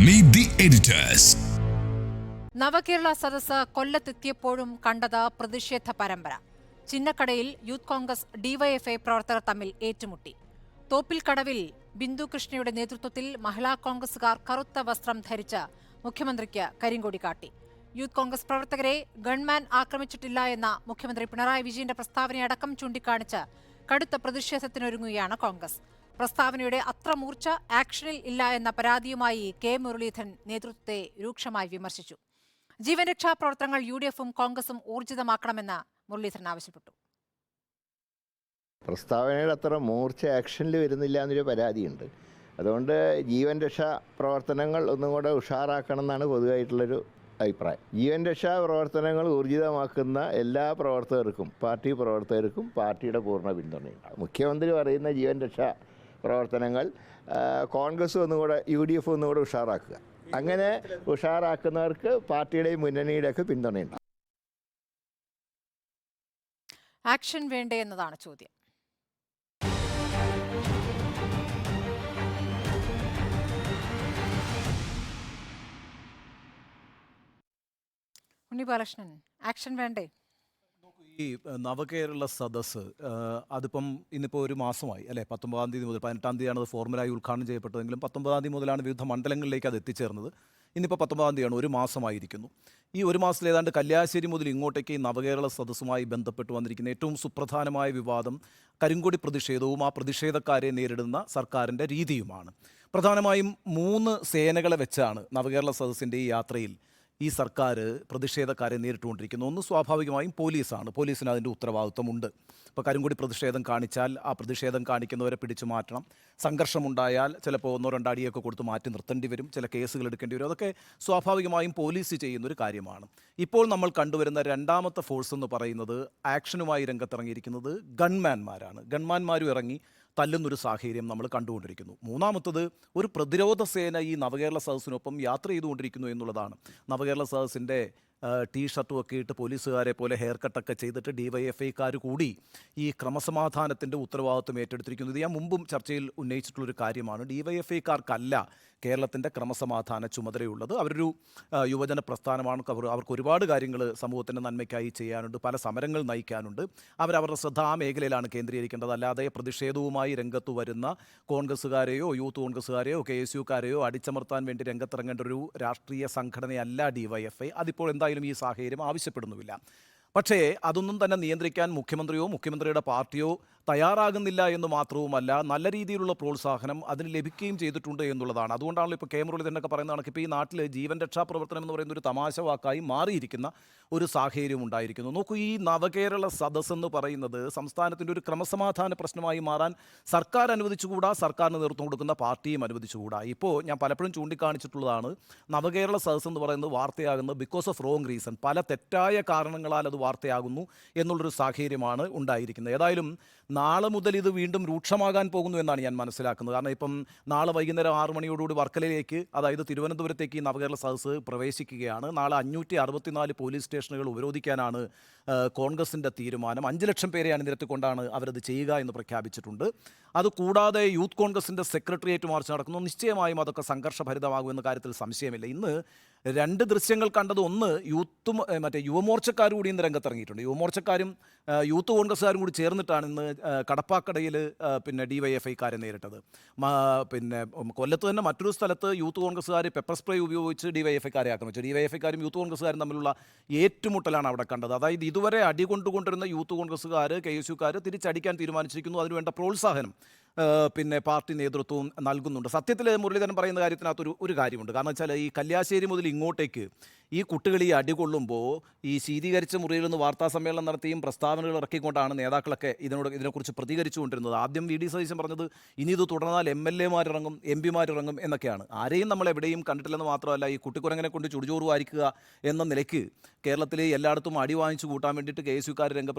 Meet the editors. നവകേരള സദസ്സ് കൊല്ലത്തെത്തിയപ്പോഴും കണ്ടത് പ്രതിഷേധ പരമ്പര. ചിന്നക്കടയിൽ യൂത്ത് കോൺഗ്രസ് ഡിവൈഎഫ്ഐ പ്രവർത്തകർ തമ്മിൽ ഏറ്റുമുട്ടി. തോപ്പിൽക്കടവിൽ ബിന്ദു കൃഷ്ണയുടെ നേതൃത്വത്തിൽ മഹിളാ കോൺഗ്രസുകാർ കറുത്ത വസ്ത്രം ധരിച്ച് മുഖ്യമന്ത്രിക്ക് കരിങ്കൊടി കാട്ടി. യൂത്ത് കോൺഗ്രസ് പ്രവർത്തകരെ ഗൺമാൻ ആക്രമിച്ചിട്ടില്ല എന്ന മുഖ്യമന്ത്രി പിണറായി വിജയന്റെ പ്രസ്താവനയടക്കം ചൂണ്ടിക്കാണിച്ച് കടുത്ത പ്രതിഷേധത്തിനൊരുങ്ങുകയാണ് കോൺഗ്രസ്. പ്രസ്താവനയുടെ അത്ര മൂർച്ച ആക്ഷനിൽ ഇല്ല എന്ന പരാതിയുമായി കെ മുരളീധരൻ നേതൃത്വത്തെ രൂക്ഷമായി വിമർശിച്ചു. ജീവൻ രക്ഷാ പ്രവർത്തനങ്ങൾ യുഡിഎഫും കോൺഗ്രസും ഊർജിതമാക്കണമെന്ന് മുരളീധരൻ ആവശ്യപ്പെട്ടു. പ്രസ്താവനയുടെ അത്ര മൂർച്ച ആക്ഷനിൽ വരുന്നില്ല എന്നൊരു പരാതിയുണ്ട്. അതുകൊണ്ട് ജീവൻ രക്ഷാ പ്രവർത്തനങ്ങൾ ഒന്നും കൂടെ ഉഷാറാക്കണം എന്നാണ് പൊതുവായിട്ടുള്ളൊരു അഭിപ്രായം. ജീവൻ രക്ഷാ പ്രവർത്തനങ്ങൾ ഊർജിതമാക്കുന്ന എല്ലാ പ്രവർത്തകർക്കും പാർട്ടി പ്രവർത്തകർക്കും പാർട്ടിയുടെ പൂർണ്ണ പിന്തുണയുണ്ടാകും. മുഖ്യമന്ത്രി പറയുന്ന ജീവൻ രക്ഷാ പ്രവർത്തനങ്ങൾ കോൺഗ്രസ് ഒന്നുകൂടെ UDF ഒന്നുകൂടെ ഉഷാറാക്കുക. അങ്ങനെ ഉഷാറാക്കുന്നവർക്ക് പാർട്ടിയുടെയും മുന്നണിയുടെയൊക്കെ പിന്തുണയുണ്ടാകും. ആക്ഷൻ വേണ്ടേ എന്നതാണ് ചോദ്യം. ഉണ്ണിബാലകൃഷ്ണൻ, ആക്ഷൻ വേണ്ടേ? ഈ നവകേരള സദസ്സ് അതിപ്പം ഇന്നിപ്പോൾ ഒരു മാസമായി അല്ലേ? 19-ാം തീയതി മുതൽ 18-ാം തീയതിയാണ് അത് ഫോർമലായി ഉദ്ഘാടനം ചെയ്യപ്പെട്ടതെങ്കിലും 19-ാം തീയതി മുതലാണ് വിവിധ മണ്ഡലങ്ങളിലേക്ക് അത് എത്തിച്ചേർന്നത്. ഇന്നിപ്പോൾ 19-ാം തീയതിയാണ്, ഒരു മാസമായിരിക്കുന്നു. ഈ ഒരു മാസത്തിൽ ഏതാണ്ട് കല്യാശ്ശേരി മുതൽ ഇങ്ങോട്ടേക്ക് ഈ നവകേരള സദസ്സുമായി ബന്ധപ്പെട്ട് വന്നിരിക്കുന്ന ഏറ്റവും സുപ്രധാനമായ വിവാദം കരിങ്കൊടി പ്രതിഷേധവും ആ പ്രതിഷേധക്കാരെ നേരിടുന്ന സർക്കാരിൻ്റെ രീതിയുമാണ്. പ്രധാനമായും 3 സേനകളെ വെച്ചാണ് നവകേരള സദസ്സിൻ്റെ ഈ യാത്രയിൽ ഈ സർക്കാർ പ്രതിഷേധക്കാരെ നേരിട്ടുകൊണ്ടിരിക്കുന്നു. ഒന്ന് സ്വാഭാവികമായും പോലീസാണ്. പോലീസിന് അതിൻ്റെ ഉത്തരവാദിത്വമുണ്ട്. ഇപ്പോൾ കരിങ്കൊടി പ്രതിഷേധം കാണിച്ചാൽ ആ പ്രതിഷേധം കാണിക്കുന്നവരെ പിടിച്ചു മാറ്റണം. സംഘർഷമുണ്ടായാൽ ചിലപ്പോൾ 1-2 അടിയൊക്കെ കൊടുത്ത് മാറ്റി നിർത്തേണ്ടി വരും. ചില കേസുകൾ എടുക്കേണ്ടി വരും. അതൊക്കെ സ്വാഭാവികമായും പോലീസ് ചെയ്യുന്നൊരു കാര്യമാണ്. ഇപ്പോൾ നമ്മൾ കണ്ടുവരുന്ന രണ്ടാമത്തെ ഫോഴ്സ് എന്ന് പറയുന്നത് ആക്ഷനുമായി രംഗത്തിറങ്ങിയിരിക്കുന്നത് ഗൺമാന്മാരാണ്. ഗൺമാന്മാരും ഇറങ്ങി തല്ലുന്നൊരു സാഹചര്യം നമ്മൾ കണ്ടുകൊണ്ടിരിക്കുന്നു. മൂന്നാമത്തത് ഒരു പ്രതിരോധ സേന ഈ നവകേരള സദസ്സിനൊപ്പം യാത്ര ചെയ്തുകൊണ്ടിരിക്കുന്നു എന്നുള്ളതാണ്. നവകേരള സദസ്സിൻ്റെ ടീഷർട്ടും ഒക്കെ ഇട്ട് പോലീസുകാരെ പോലെ ഹെയർ കട്ടൊക്കെ ചെയ്തിട്ട് ഡിവൈഎഫ്ഐക്കാർ കൂടി ഈ ക്രമസമാധാനത്തിൻ്റെ ഉത്തരവാദിത്വം ഏറ്റെടുത്തിരിക്കുന്നു. ഇത് ഞാൻ മുമ്പും ചർച്ചയിൽ ഉന്നയിച്ചിട്ടുള്ളൊരു കാര്യമാണ്. ഡിവൈഎഫ്ഐക്കാർക്കല്ല കേരളത്തിൻ്റെ ക്രമസമാധാന ചുമതലയുള്ളത്. അവരൊരു യുവജന പ്രസ്ഥാനമാണ്. അവർക്ക് ഒരുപാട് കാര്യങ്ങൾ സമൂഹത്തിൻ്റെ നന്മയ്ക്കായി ചെയ്യാനുണ്ട്. പല സമരങ്ങൾ നയിക്കാനുണ്ട്. അവരവരുടെ ശ്രദ്ധ ആ മേഖലയിലാണ് കേന്ദ്രീകരിക്കേണ്ടത്. അല്ലാതെ പ്രതിഷേധവുമായി രംഗത്ത് വരുന്ന കോൺഗ്രസ്സുകാരെയോ യൂത്ത് കോൺഗ്രസ്സുകാരെയോ KSUക്കാരെയോ അടിച്ചമർത്താൻ വേണ്ടി രംഗത്തിറങ്ങേണ്ട ഒരു രാഷ്ട്രീയ സംഘടനയല്ല ഡിവൈഎഫ്ഐ. അതിപ്പോൾ എന്തായാലും ഈ സാഹചര്യം ആവശ്യപ്പെടുന്നുമില്ല. പക്ഷേ അതൊന്നും തന്നെ നിയന്ത്രിക്കാൻ മുഖ്യമന്ത്രിയോ മുഖ്യമന്ത്രിയുടെ പാർട്ടിയോ തയ്യാറാകുന്നില്ല എന്ന് മാത്രവുമല്ല, നല്ല രീതിയിലുള്ള പ്രോത്സാഹനം അതിന് ലഭിക്കുകയും ചെയ്തിട്ടുണ്ട് എന്നുള്ളതാണ്. അതുകൊണ്ടാണല്ലോ ഇപ്പോൾ കെ മുരളീധരനൊക്കെ പറയുന്ന കണക്ക് ഇപ്പോൾ ഈ നാട്ടിൽ ജീവൻ രക്ഷാപ്രവർത്തനം എന്ന് പറയുന്ന ഒരു തമാശ വാക്കായി മാറിയിരിക്കുന്ന ഒരു സാഹചര്യം ഉണ്ടായിരിക്കുന്നു. നോക്കൂ, ഈ നവകേരള സദസ്സ് എന്ന് പറയുന്നത് സംസ്ഥാനത്തിൻ്റെ ഒരു ക്രമസമാധാന പ്രശ്നമായി മാറാൻ സർക്കാർ അനുവദിച്ചുകൂടാ, സർക്കാരിന് നേതൃത്വം കൊടുക്കുന്ന പാർട്ടിയും അനുവദിച്ചുകൂടാ. ഇപ്പോൾ ഞാൻ പലപ്പോഴും ചൂണ്ടിക്കാണിച്ചിട്ടുള്ളതാണ്, നവകേരള സദസ്സ് എന്ന് പറയുന്നത് വാർത്തയാകുന്നത് ബിക്കോസ് ഓഫ് റോങ് റീസൺ. പല തെറ്റായ കാരണങ്ങളാൽ അത് വാർത്തയാകുന്നു എന്നുള്ളൊരു സാഹചര്യമാണ് ഉണ്ടായിരിക്കുന്നത്. ഏതായാലും നാളെ മുതൽ ഇത് വീണ്ടും രൂക്ഷമാകാൻ പോകുന്നു എന്നാണ് ഞാൻ മനസ്സിലാക്കുന്നത്. കാരണം ഇപ്പം നാളെ വൈകുന്നേരം 6 മണിയോടുകൂടി വർക്കലയിലേക്ക്, അതായത് തിരുവനന്തപുരത്തേക്ക് ഈ നവകേരള സദസ്സ് പ്രവേശിക്കുകയാണ്. നാളെ 564 പോലീസ് സ്റ്റേഷനുകൾ ഉപരോധിക്കാനാണ് കോൺഗ്രസിൻ്റെ തീരുമാനം. 5 ലക്ഷം പേരെ അണിനിരത്തിക്കൊണ്ടാണ് അവരത് ചെയ്യുക എന്ന് പ്രഖ്യാപിച്ചിട്ടുണ്ട്. അതുകൂടാതെ യൂത്ത് കോൺഗ്രസിൻ്റെ സെക്രട്ടേറിയറ്റ് മാർച്ച് നടക്കുന്നു. നിശ്ചയമായും അതൊക്കെ സംഘർഷഭരിതമാകുമെന്ന കാര്യത്തിൽ സംശയമില്ല. ഇന്ന് 2 ദൃശ്യങ്ങൾ കണ്ടത്, ഒന്ന് മറ്റേ യുവമോർച്ചക്കാർ കൂടി ഇന്ന് രംഗത്തിറങ്ങിയിട്ടുണ്ട്. യുവമോർച്ചക്കാരും യൂത്ത് കോൺഗ്രസ്സുകാരും കൂടി ചേർന്നിട്ടാണ് ഇന്ന് കടപ്പാക്കടയിൽ പിന്നെ ഡിവൈഎഫ്ഐക്കാരെ നേരിട്ടത്. പിന്നെ കൊല്ലത്ത് തന്നെ മറ്റൊരു സ്ഥലത്ത് യൂത്ത് കോൺഗ്രസ്സുകാർ പെപ്പർ സ്പ്രേ ഉപയോഗിച്ച് ഡിവൈഎഫ്ഐക്കാരെ ആക്രമിച്ചു. ഡിവൈഎഫ്ഐക്കാരും യൂത്ത് കോൺഗ്രസ്സുകാരും തമ്മിലുള്ള ഏറ്റുമുട്ടലാണ് അവിടെ കണ്ടത്. അതായത് ഇതുവരെ അടികൊണ്ടുകൊണ്ടിരുന്ന യൂത്ത് കോൺഗ്രസ്സുകാർ KSUക്കാർ തിരിച്ചടിക്കാൻ തീരുമാനിച്ചിരിക്കുന്നു. അതിനുവേണ്ട പ്രോത്സാഹനം പിന്നെ പാർട്ടി നേതൃത്വവും നൽകുന്നുണ്ട്. സത്യത്തിൽ മുരളീധരൻ പറയുന്ന കാര്യത്തിനകത്തൊരു ഒരു കാര്യമുണ്ട്. കാരണം വെച്ചാൽ ഈ കല്യാശ്ശേരി മുതൽ ഇങ്ങോട്ടേക്ക് ഈ കുട്ടികൾ ഈ അടികൊള്ളുമ്പോൾ ഈ ശീതീകരിച്ച മുറിയിൽ നിന്ന് വാർത്താ സമ്മേളനം നടത്തിയും പ്രസ്താവനകൾ ഇറക്കിക്കൊണ്ടാണ് നേതാക്കളൊക്കെ ഇതിനെക്കുറിച്ച് പ്രതികരിച്ചുകൊണ്ടിരുന്നത്. ആദ്യം VD സതീശൻ പറഞ്ഞത് ഇനി ഇത് തുടർന്നാൽ MLA-മാരിറങ്ങും MP-മാരിറങ്ങും എന്നൊക്കെയാണ്. ആരെയും നമ്മൾ എവിടെയും കണ്ടിട്ടില്ലെന്ന് മാത്രമല്ല, ഈ കുട്ടിക്കുരങ്ങനെ കൊണ്ട് ചുടുചോറ് വാരിക്കുക എന്ന നിലയ്ക്ക് കേരളത്തിലെ എല്ലായിടത്തും അടി വാങ്ങിച്ചു കൂട്ടാൻ വേണ്ടിയിട്ട് KSUക്കാർ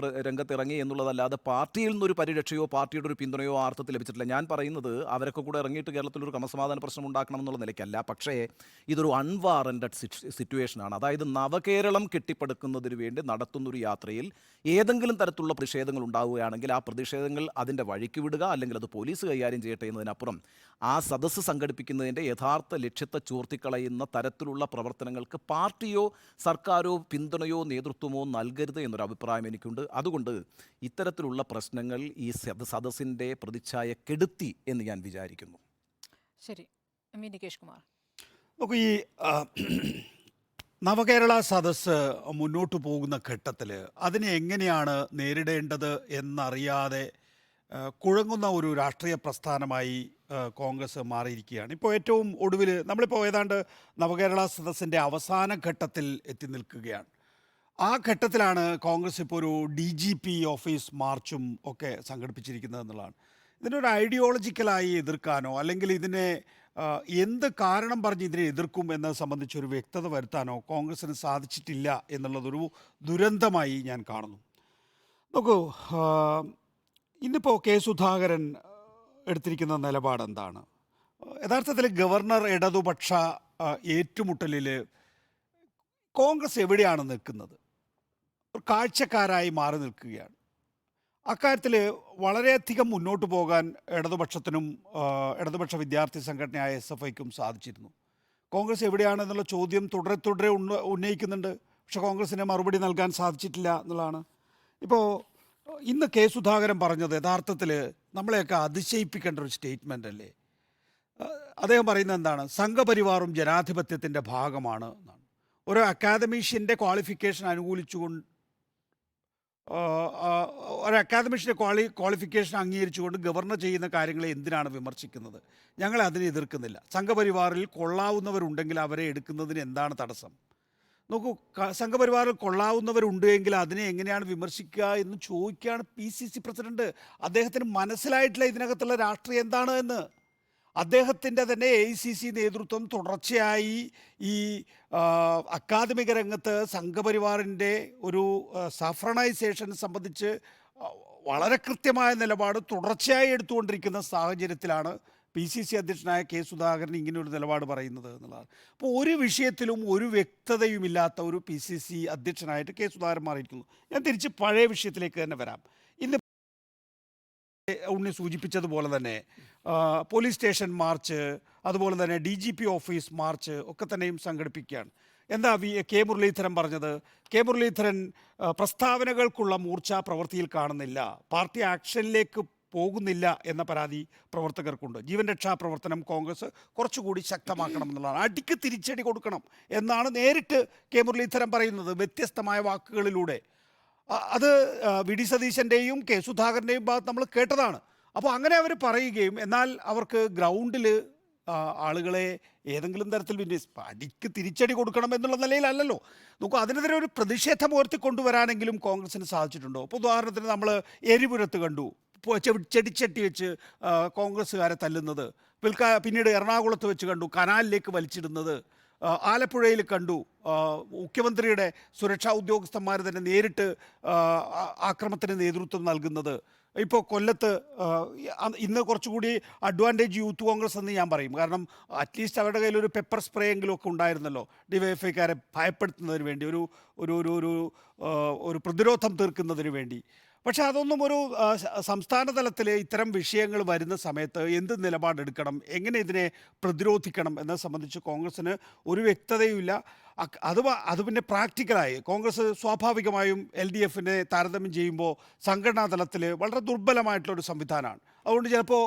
രംഗത്തിറങ്ങി എന്നുള്ളതല്ലാതെ പാർട്ടിയിൽ നിന്നൊരു പരിരക്ഷയോ പാർട്ടിയുടെ ഒരു പിന്തുണയോ ആ അർത്ഥത്തിൽ ലഭിച്ചില്ല. തീരുമാനിച്ചിട്ടില്ല. ഞാൻ പറയുന്നത് അവരൊക്കെ കൂടെ ഇറങ്ങിയിട്ട് കേരളത്തിലൊരു ക്രമസമാധാന പ്രശ്നം ഉണ്ടാക്കണം എന്നുള്ള നിലയ്ക്കല്ല. പക്ഷേ ഇതൊരു അൺവാറന്റഡ് സിറ്റുവേഷനാണ്. അതായത് നവകേരളം കെട്ടിപ്പടുക്കുന്നതിന് വേണ്ടി നടത്തുന്നൊരു യാത്രയിൽ ഏതെങ്കിലും തരത്തിലുള്ള പ്രതിഷേധങ്ങൾ ഉണ്ടാവുകയാണെങ്കിൽ ആ പ്രതിഷേധങ്ങൾ അതിൻ്റെ വഴിക്ക് വിടുക, അല്ലെങ്കിൽ അത് പോലീസ് കൈകാര്യം ചെയ്യട്ടെ എന്നതിനപ്പുറം ആ സദസ്സ് സംഘടിപ്പിക്കുന്നതിൻ്റെ യഥാർത്ഥ ലക്ഷ്യത്തെ ചോർത്തിക്കളയുന്ന തരത്തിലുള്ള പ്രവർത്തനങ്ങൾക്ക് പാർട്ടിയോ സർക്കാരോ പിന്തുണയോ നേതൃത്വമോ നൽകരുത് എന്നൊരു അഭിപ്രായം എനിക്കുണ്ട്. അതുകൊണ്ട് ഇത്തരത്തിലുള്ള പ്രശ്നങ്ങൾ ഈ സദസ്സിൻ്റെ പ്രതിച്ഛായ കെടുത്തി എന്ന് ഞാൻ വിചാരിക്കുന്നു. ശരി, എം വി നികേഷ് കുമാർ. നമുക്ക് ഈ നവകേരള സദസ്സ് മുന്നോട്ട് പോകുന്ന ഘട്ടത്തിൽ അതിനെ എങ്ങനെയാണ് നേരിടേണ്ടത് എന്നറിയാതെ കുഴങ്ങുന്ന ഒരു രാഷ്ട്രീയ പ്രസ്ഥാനമായി കോൺഗ്രസ് മാറിയിരിക്കുകയാണ്. ഇപ്പോൾ ഏറ്റവും ഒടുവിൽ നമ്മളിപ്പോൾ ഏതാണ്ട് നവകേരള സദസ്സിൻ്റെ അവസാന ഘട്ടത്തിൽ എത്തി നിൽക്കുകയാണ്. ആ ഘട്ടത്തിലാണ് കോൺഗ്രസ് ഇപ്പോൾ ഒരു DGP ഓഫീസ് മാർച്ചും ഒക്കെ സംഘടിപ്പിച്ചിരിക്കുന്നത് എന്നുള്ളതാണ്. ഇതിനൊരു ഐഡിയോളജിക്കലായി എതിർക്കാനോ അല്ലെങ്കിൽ ഇതിനെ എന്ത് കാരണം പറഞ്ഞ് ഇതിനെ എതിർക്കും എന്നത് സംബന്ധിച്ചൊരു വ്യക്തത വരുത്താനോ കോൺഗ്രസിന് സാധിച്ചിട്ടില്ല എന്നുള്ളതൊരു ദുരന്തമായി ഞാൻ കാണുന്നു. നോക്കൂ, ഇന്നിപ്പോൾ കെ സുധാകരൻ എടുത്തിരിക്കുന്ന നിലപാട് എന്താണ്? യഥാർത്ഥത്തിൽ ഗവർണർ ഇടതുപക്ഷ ഏറ്റുമുട്ടലിൽ കോൺഗ്രസ് എവിടെയാണ് നിൽക്കുന്നത്? ഒരു കാഴ്ചക്കാരായി മാറി നിൽക്കുകയാണ്. അക്കാര്യത്തിൽ വളരെയധികം മുന്നോട്ട് പോകാൻ ഇടതുപക്ഷത്തിനും ഇടതുപക്ഷ വിദ്യാർത്ഥി സംഘടനയായ SFIക്കും സാധിച്ചിരുന്നു. കോൺഗ്രസ് എവിടെയാണെന്നുള്ള ചോദ്യം തുടരെ ഉന്നയിക്കുന്നുണ്ട്. പക്ഷെ കോൺഗ്രസിന് മറുപടി നൽകാൻ സാധിച്ചിട്ടില്ല എന്നുള്ളതാണ്. ഇപ്പോൾ ഇന്ന് കെ സുധാകരൻ പറഞ്ഞത് യഥാർത്ഥത്തിൽ നമ്മളെയൊക്കെ അതിശയിപ്പിക്കേണ്ട ഒരു സ്റ്റേറ്റ്മെൻ്റ് അല്ലേ? അദ്ദേഹം പറയുന്നത് എന്താണ്? സംഘപരിവാറും ജനാധിപത്യത്തിൻ്റെ ഭാഗമാണ് എന്നാണ്. ഒരു അക്കാദമീഷ്യൻ്റെ ക്വാളിഫിക്കേഷൻ അനുകൂലിച്ചുകൊണ്ട് ഒരു അക്കാദമിഷ്യൻ്റെ ക്വാളിഫിക്കേഷൻ അംഗീകരിച്ചുകൊണ്ട് ഗവർണർ ചെയ്യുന്ന കാര്യങ്ങളെ എന്തിനാണ് വിമർശിക്കുന്നത്? ഞങ്ങൾ അതിനെ എതിർക്കുന്നില്ല. സംഘപരിവാറിൽ കൊള്ളാവുന്നവരുണ്ടെങ്കിൽ അവരെ എടുക്കുന്നതിന് എന്താണ് തടസ്സം? നോക്കൂ, സംഘപരിവാറിൽ കൊള്ളാവുന്നവരുണ്ട് എങ്കിൽ അതിനെ എങ്ങനെയാണ് വിമർശിക്കുക എന്ന് ചോദിക്കുകയാണ് PCC പ്രസിഡന്റ്. അദ്ദേഹത്തിന് മനസ്സിലായിട്ടില്ല ഇതിനകത്തുള്ള രാഷ്ട്രീയം എന്താണ് എന്ന്. അദ്ദേഹത്തിൻ്റെ തന്നെ AICC നേതൃത്വം തുടർച്ചയായി ഈ അക്കാദമിക രംഗത്ത് സംഘപരിവാറിൻ്റെ ഒരു സഫ്രണൈസേഷൻ സംബന്ധിച്ച് വളരെ കൃത്യമായ നിലപാട് തുടർച്ചയായി എടുത്തുകൊണ്ടിരിക്കുന്ന സാഹചര്യത്തിലാണ് PCC അധ്യക്ഷനായ കെ സുധാകരൻ ഇങ്ങനെയൊരു നിലപാട് പറയുന്നത് എന്നുള്ളതാണ്. അപ്പോൾ ഒരു വിഷയത്തിലും ഒരു വ്യക്തതയുമില്ലാത്ത ഒരു PCC അധ്യക്ഷനായിട്ട് കെ സുധാകരൻ മാറിയിരിക്കുന്നു. ഞാൻ തിരിച്ച് പഴയ വിഷയത്തിലേക്ക് തന്നെ വരാം. ഇന്ന് ഉണ്ണി സൂചിപ്പിച്ചതുപോലെ തന്നെ പോലീസ് സ്റ്റേഷൻ മാർച്ച്, അതുപോലെ തന്നെ DGP ഓഫീസ് മാർച്ച് ഒക്കെ തന്നെയും സംഘടിപ്പിക്കുകയാണ്. എന്താ കെ മുരളീധരൻ പറഞ്ഞത്? കെ മുരളീധരൻ പ്രസ്താവനകൾക്കുള്ള മൂർച്ച പ്രവൃത്തിയിൽ കാണുന്നില്ല, പാർട്ടി ആക്ഷനിലേക്ക് പോകുന്നില്ല എന്ന പരാതി പ്രവർത്തകർക്കുണ്ട്. ജീവൻ രക്ഷാ പ്രവർത്തനം കോൺഗ്രസ് കുറച്ചുകൂടി ശക്തമാക്കണം എന്നുള്ളതാണ്. അടിക്ക് തിരിച്ചടി കൊടുക്കണം എന്നാണ് നേരിട്ട് കെ മുരളീധരൻ പറയുന്നത്, വ്യത്യസ്തമായ വാക്കുകളിലൂടെ. അത് VD സതീശൻ്റെയും കെ സുധാകരൻ്റെയും ഭാഗത്ത് നമ്മൾ കേട്ടതാണ്. അപ്പോൾ അങ്ങനെ അവർ പറയുകയും എന്നാൽ അവർക്ക് ഗ്രൗണ്ടിൽ ആളുകളെ ഏതെങ്കിലും തരത്തിൽ അടിക്ക് തിരിച്ചടി കൊടുക്കണം എന്നുള്ള നിലയിലല്ലല്ലോ. നോക്കൂ, അതിനെതിരെ ഒരു പ്രതിഷേധം ഉയർത്തിക്കൊണ്ടുവരാനെങ്കിലും കോൺഗ്രസിന് സാധിച്ചിട്ടുണ്ടോ? ഇപ്പോൾ ഉദാഹരണത്തിന് നമ്മൾ എരിപുരത്ത് കണ്ടു ചെടിച്ചട്ടി വെച്ച് കോൺഗ്രസ്സുകാരെ തല്ലുന്നത്. പിന്നീട് എറണാകുളത്ത് വെച്ച് കണ്ടു കനാലിലേക്ക് വലിച്ചിടുന്നത്. ആലപ്പുഴയിൽ കണ്ടു മുഖ്യമന്ത്രിയുടെ സുരക്ഷാ ഉദ്യോഗസ്ഥന്മാർ തന്നെ നേരിട്ട് ആക്രമണത്തിന് നേതൃത്വം നൽകുന്നത്. ഇപ്പോൾ കൊല്ലത്ത് ഇന്ന് കുറച്ചുകൂടി അഡ്വാൻറ്റേജ് യൂത്ത് കോൺഗ്രസ് എന്ന് ഞാൻ പറയും. കാരണം അറ്റ്ലീസ്റ്റ് അവരുടെ കയ്യിൽ ഒരു പെപ്പർ സ്പ്രേ എങ്കിലും ഒക്കെ ഉണ്ടായിരുന്നല്ലോ, ഡിവൈഎഫ്ഐക്കാരെ ഭയപ്പെടുത്തുന്നതിന് വേണ്ടി, ഒരു പ്രതിരോധം തീർക്കുന്നതിന് വേണ്ടി. പക്ഷേ അതൊന്നും ഒരു സംസ്ഥാന തലത്തിൽ ഇത്തരം വിഷയങ്ങൾ വരുന്ന സമയത്ത് എന്ത് നിലപാടെടുക്കണം, എങ്ങനെ ഇതിനെ പ്രതിരോധിക്കണം എന്നത് സംബന്ധിച്ച് കോൺഗ്രസ്സിന് ഒരു വ്യക്തതയുമില്ല. അത് പിന്നെ പ്രാക്ടിക്കലായി കോൺഗ്രസ് സ്വാഭാവികമായും LDFനെ താരതമ്യം ചെയ്യുമ്പോൾ സംഘടനാ തലത്തിൽ വളരെ ദുർബലമായിട്ടുള്ളൊരു സംവിധാനമാണ്. അതുകൊണ്ട് ചിലപ്പോൾ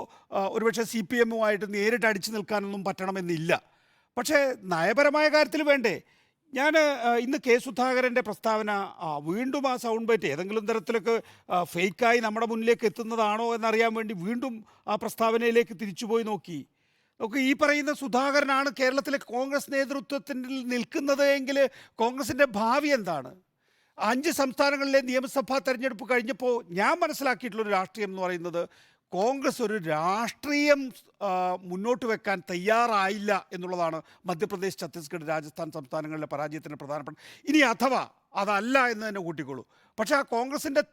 ഒരുപക്ഷെ CPMുമായിട്ട് നേരിട്ട് അടിച്ചു നിൽക്കാനൊന്നും പറ്റണമെന്നില്ല. പക്ഷേ നയപരമായ കാര്യത്തിൽ വേണ്ടേ? ഞാൻ ഇന്ന് കെ സുധാകരൻ്റെ പ്രസ്താവന വീണ്ടും ആ സൗണ്ട് ബൈറ്റ് ഏതെങ്കിലും തരത്തിലൊക്കെ ഫേക്കായി നമ്മുടെ മുന്നിലേക്ക് എത്തുന്നതാണോ എന്നറിയാൻ വേണ്ടി വീണ്ടും ആ പ്രസ്താവനയിലേക്ക് തിരിച്ചുപോയി നോക്കി. ഈ പറയുന്ന സുധാകരനാണ് കേരളത്തിലെ കോൺഗ്രസ് നേതൃത്വത്തിൽ നിൽക്കുന്നത് എങ്കിൽ കോൺഗ്രസിൻ്റെ ഭാവി എന്താണ്? 5 സംസ്ഥാനങ്ങളിലെ നിയമസഭാ തെരഞ്ഞെടുപ്പ് കഴിഞ്ഞപ്പോൾ ഞാൻ മനസ്സിലാക്കിയിട്ടുള്ളൊരു രാഷ്ട്രീയം എന്ന് പറയുന്നത് കോൺഗ്രസ് ഒരു രാഷ്ട്രീയം മുന്നോട്ട് വെക്കാൻ തയ്യാറായില്ല എന്നുള്ളതാണ് മധ്യപ്രദേശ്, ഛത്തീസ്ഗഡ്, രാജസ്ഥാൻ സംസ്ഥാനങ്ങളിലെ പരാജയത്തിന് പ്രധാനപ്പെട്ട. ഇനി അഥവാ അതല്ല എന്ന് തന്നെ കൂട്ടിക്കോളൂ. പക്ഷേ ആ കോൺഗ്രസിൻ്റെ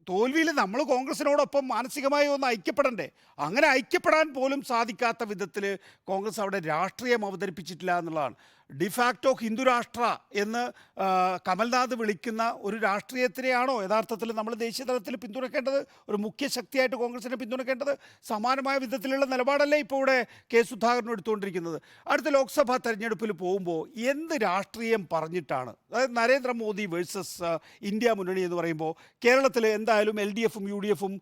തോൽവിയിൽ നമ്മൾ കോൺഗ്രസിനോടൊപ്പം മാനസികമായി ഒന്ന് ഐക്യപ്പെടണ്ടേ? അങ്ങനെ ഐക്യപ്പെടാൻ പോലും സാധിക്കാത്ത വിധത്തിൽ കോൺഗ്രസ് അവിടെ രാഷ്ട്രീയം അവതരിപ്പിച്ചിട്ടില്ല എന്നുള്ളതാണ്. ഡിഫാക്റ്റോ ഹിന്ദു രാഷ്ട്ര എന്ന് കമൽനാഥ് വിളിക്കുന്ന ഒരു രാഷ്ട്രീയത്തിനെയാണോ യഥാർത്ഥത്തിൽ നമ്മൾ ദേശീയ തലത്തിൽ പിന്തുണയ്ക്കേണ്ടത്? ഒരു മുഖ്യ ശക്തിയായിട്ട് കോൺഗ്രസിനെ പിന്തുണയ്ക്കേണ്ടത്? സമാനമായ വിധത്തിലുള്ള നിലപാടല്ലേ ഇപ്പോൾ ഇവിടെ കെ സുധാകരൻ എടുത്തുകൊണ്ടിരിക്കുന്നത്? അടുത്ത ലോക്സഭാ തെരഞ്ഞെടുപ്പിൽ പോകുമ്പോൾ എന്ത് രാഷ്ട്രീയം പറഞ്ഞിട്ടാണ്, അതായത് നരേന്ദ്രമോദി വേഴ്സസ് ഇന്ത്യ മുന്നണി എന്ന് പറയുമ്പോൾ കേരളത്തിൽ എന്തായാലും LDFും UDFും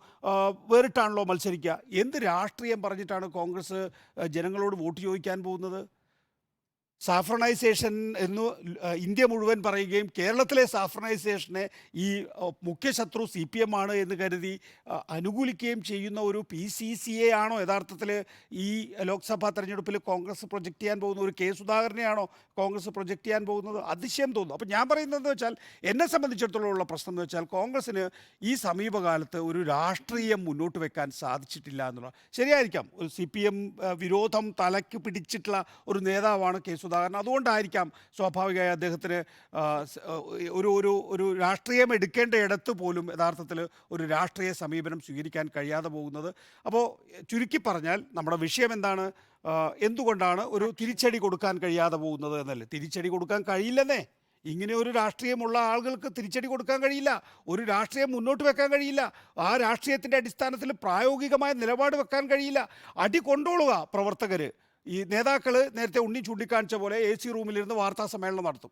വേറിട്ടാണല്ലോ മത്സരിക്കുക. എന്ത് രാഷ്ട്രീയം പറഞ്ഞിട്ടാണ് കോൺഗ്രസ് ജനങ്ങളോട് വോട്ട് ചോദിക്കാൻ പോകുന്നത്? സാഫ്രണൈസേഷൻ എന്ന് ഇന്ത്യ മുഴുവൻ പറയുകയും കേരളത്തിലെ സാഫ്രണൈസേഷനെ ഈ മുഖ്യ ശത്രു CPM ആണ് എന്ന് കരുതി അനുകൂലിക്കുകയും ചെയ്യുന്ന ഒരു PCCയെ ആണോ യഥാർത്ഥത്തിൽ ഈ ലോക്സഭാ തെരഞ്ഞെടുപ്പിൽ കോൺഗ്രസ് പ്രൊജക്റ്റ് ചെയ്യാൻ പോകുന്ന? ഒരു കെ സുധാകരനെയാണോ കോൺഗ്രസ് പ്രൊജക്റ്റ് ചെയ്യാൻ പോകുന്നത്? അതിശയം തോന്നുന്നു. അപ്പം ഞാൻ പറയുന്നതെന്ന് വെച്ചാൽ, എന്നെ സംബന്ധിച്ചിടത്തോളം ഉള്ള പ്രശ്നം എന്ന് വെച്ചാൽ, കോൺഗ്രസ്സിന് ഈ സമീപകാലത്ത് ഒരു രാഷ്ട്രീയം മുന്നോട്ട് വെക്കാൻ സാധിച്ചിട്ടില്ല എന്നുള്ള. ശരിയായിരിക്കാം, ഒരു CPM വിരോധം തലയ്ക്ക് പിടിച്ചിട്ടുള്ള ഒരു നേതാവാണ് കെ സുധാകരൻ. അതുകൊണ്ടായിരിക്കാം സ്വാഭാവികമായി അദ്ദേഹത്തിന് ഒരു ഒരു ഒരു രാഷ്ട്രീയം എടുക്കേണ്ട ഇടത്ത് പോലും യഥാർത്ഥത്തിൽ ഒരു രാഷ്ട്രീയ സമീപനം സ്വീകരിക്കാൻ കഴിയാതെ പോകുന്നത്. അപ്പോൾ ചുരുക്കി പറഞ്ഞാൽ നമ്മുടെ വിഷയം എന്താണ്? എന്തുകൊണ്ടാണ് ഒരു തിരിച്ചടി കൊടുക്കാൻ കഴിയാതെ പോകുന്നത് എന്നല്ലേ? തിരിച്ചടി കൊടുക്കാൻ കഴിയില്ലെന്നേ. ഇങ്ങനെ ഒരു രാഷ്ട്രീയമുള്ള ആളുകൾക്ക് തിരിച്ചടി കൊടുക്കാൻ കഴിയില്ല, ഒരു രാഷ്ട്രീയം മുന്നോട്ട് വെക്കാൻ കഴിയില്ല, ആ രാഷ്ട്രീയത്തിൻ്റെ അടിസ്ഥാനത്തിൽ പ്രായോഗികമായ നിലപാട് വെക്കാൻ കഴിയില്ല. അടി കൊണ്ടോളുക പ്രവർത്തകർ. ഈ നേതാക്കൾ നേരത്തെ ഉണ്ണി ചൂണ്ടിക്കാണിച്ച പോലെ AC റൂമിലിരുന്ന് വാർത്താ സമ്മേളനം നടത്തും.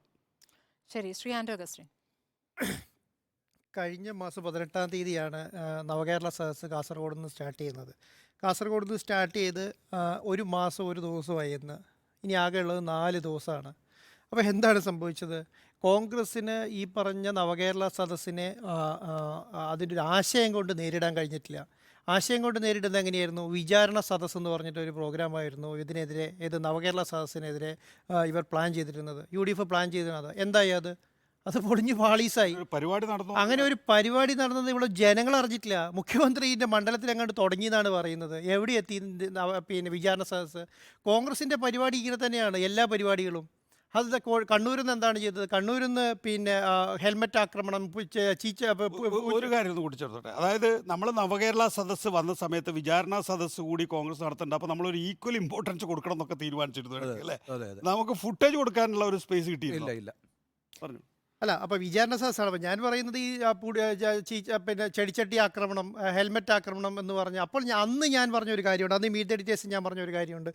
ശരി, ശ്രീ ആൻഡ്രൂ അഗസ്റ്റിൻ. കഴിഞ്ഞ മാസം 18-ാം തീയതിയാണ് നവകേരള സദസ്സ് കാസർഗോഡ് നിന്ന് സ്റ്റാർട്ട് ചെയ്യുന്നത്. കാസർഗോഡ് നിന്ന് സ്റ്റാർട്ട് ചെയ്ത് ഒരു മാസം ഒരു ദിവസമായി ഇന്ന്. ഇനി ആകെ ഉള്ളത് 4 ദിവസമാണ്. അപ്പോൾ എന്താണ് സംഭവിച്ചത്? കോൺഗ്രസ്സിന് ഈ പറഞ്ഞ നവകേരള സദസ്സിനെ അതിൻ്റെ ഒരു ആശയം കൊണ്ട് നേരിടാൻ കഴിഞ്ഞിട്ടില്ല. ആശയം കൊണ്ട് നേരിടുന്നത് എങ്ങനെയായിരുന്നു? വിചാരണ സദസ്സ് എന്ന് പറഞ്ഞിട്ടൊരു പ്രോഗ്രാമായിരുന്നു ഇതിനെതിരെ, ഏത് നവകേരള സദസ്സിനെതിരെ ഇവർ പ്ലാൻ ചെയ്തിരുന്നത്, UDF പ്ലാൻ ചെയ്തിരുന്നത്. എന്തായി അത് പൊളിഞ്ഞ് പാളീസായി. പരിപാടി നടന്നു. അങ്ങനെ ഒരു പരിപാടി നടന്നത് ഇവിടെ ജനങ്ങൾ അറിഞ്ഞിട്ടില്ല. മുഖ്യമന്ത്രിൻ്റെ മണ്ഡലത്തിൽ അങ്ങോട്ട് തുടങ്ങിയെന്നാണ് പറയുന്നത്. എവിടെ എത്തി പിന്നെ വിചാരണ സദസ്സ്? കോൺഗ്രസിൻ്റെ പരിപാടി ഇങ്ങനെ തന്നെയാണ്, എല്ലാ പരിപാടികളും. അത് കണ്ണൂരിൽ നിന്ന് എന്താണ് ചെയ്തത്? കണ്ണൂരിൽ നിന്ന് പിന്നെ ഹെൽമെറ്റ് ആക്രമണം, ഒരു കാര്യം കൂടി ചേർത്തോട്ടെ. അതായത് നമ്മൾ നവകേരള സദസ്സ് വന്ന സമയത്ത് വിചാരണ സദസ്സ് കൂടി കോൺഗ്രസ് നടത്തുന്നുണ്ട്. അപ്പോൾ നമ്മളൊരു ഈക്വൽ ഇമ്പോർട്ടൻസ് കൊടുക്കണം എന്നൊക്കെ തീരുമാനിച്ചിരുന്നു അല്ലേ? നമുക്ക് ഫുട്ടേജ് കൊടുക്കാനുള്ള ഒരു സ്പേസ് കിട്ടിയില്ല. പറഞ്ഞു അല്ല, അപ്പോൾ വിചാരണ സദസ്സാണ്. അപ്പോൾ ഞാൻ പറയുന്നത് ഈ പിന്നെ ചെടിച്ചട്ടി ആക്രമണം, ഹെൽമെറ്റ് ആക്രമണം എന്ന് പറഞ്ഞ്, അപ്പോൾ അന്ന് ഞാൻ പറഞ്ഞൊരു കാര്യമുണ്ട്, അന്ന് മീറ്റ് എഡിറ്റേഴ്സ് ഞാൻ പറഞ്ഞൊരു കാര്യമുണ്ട്,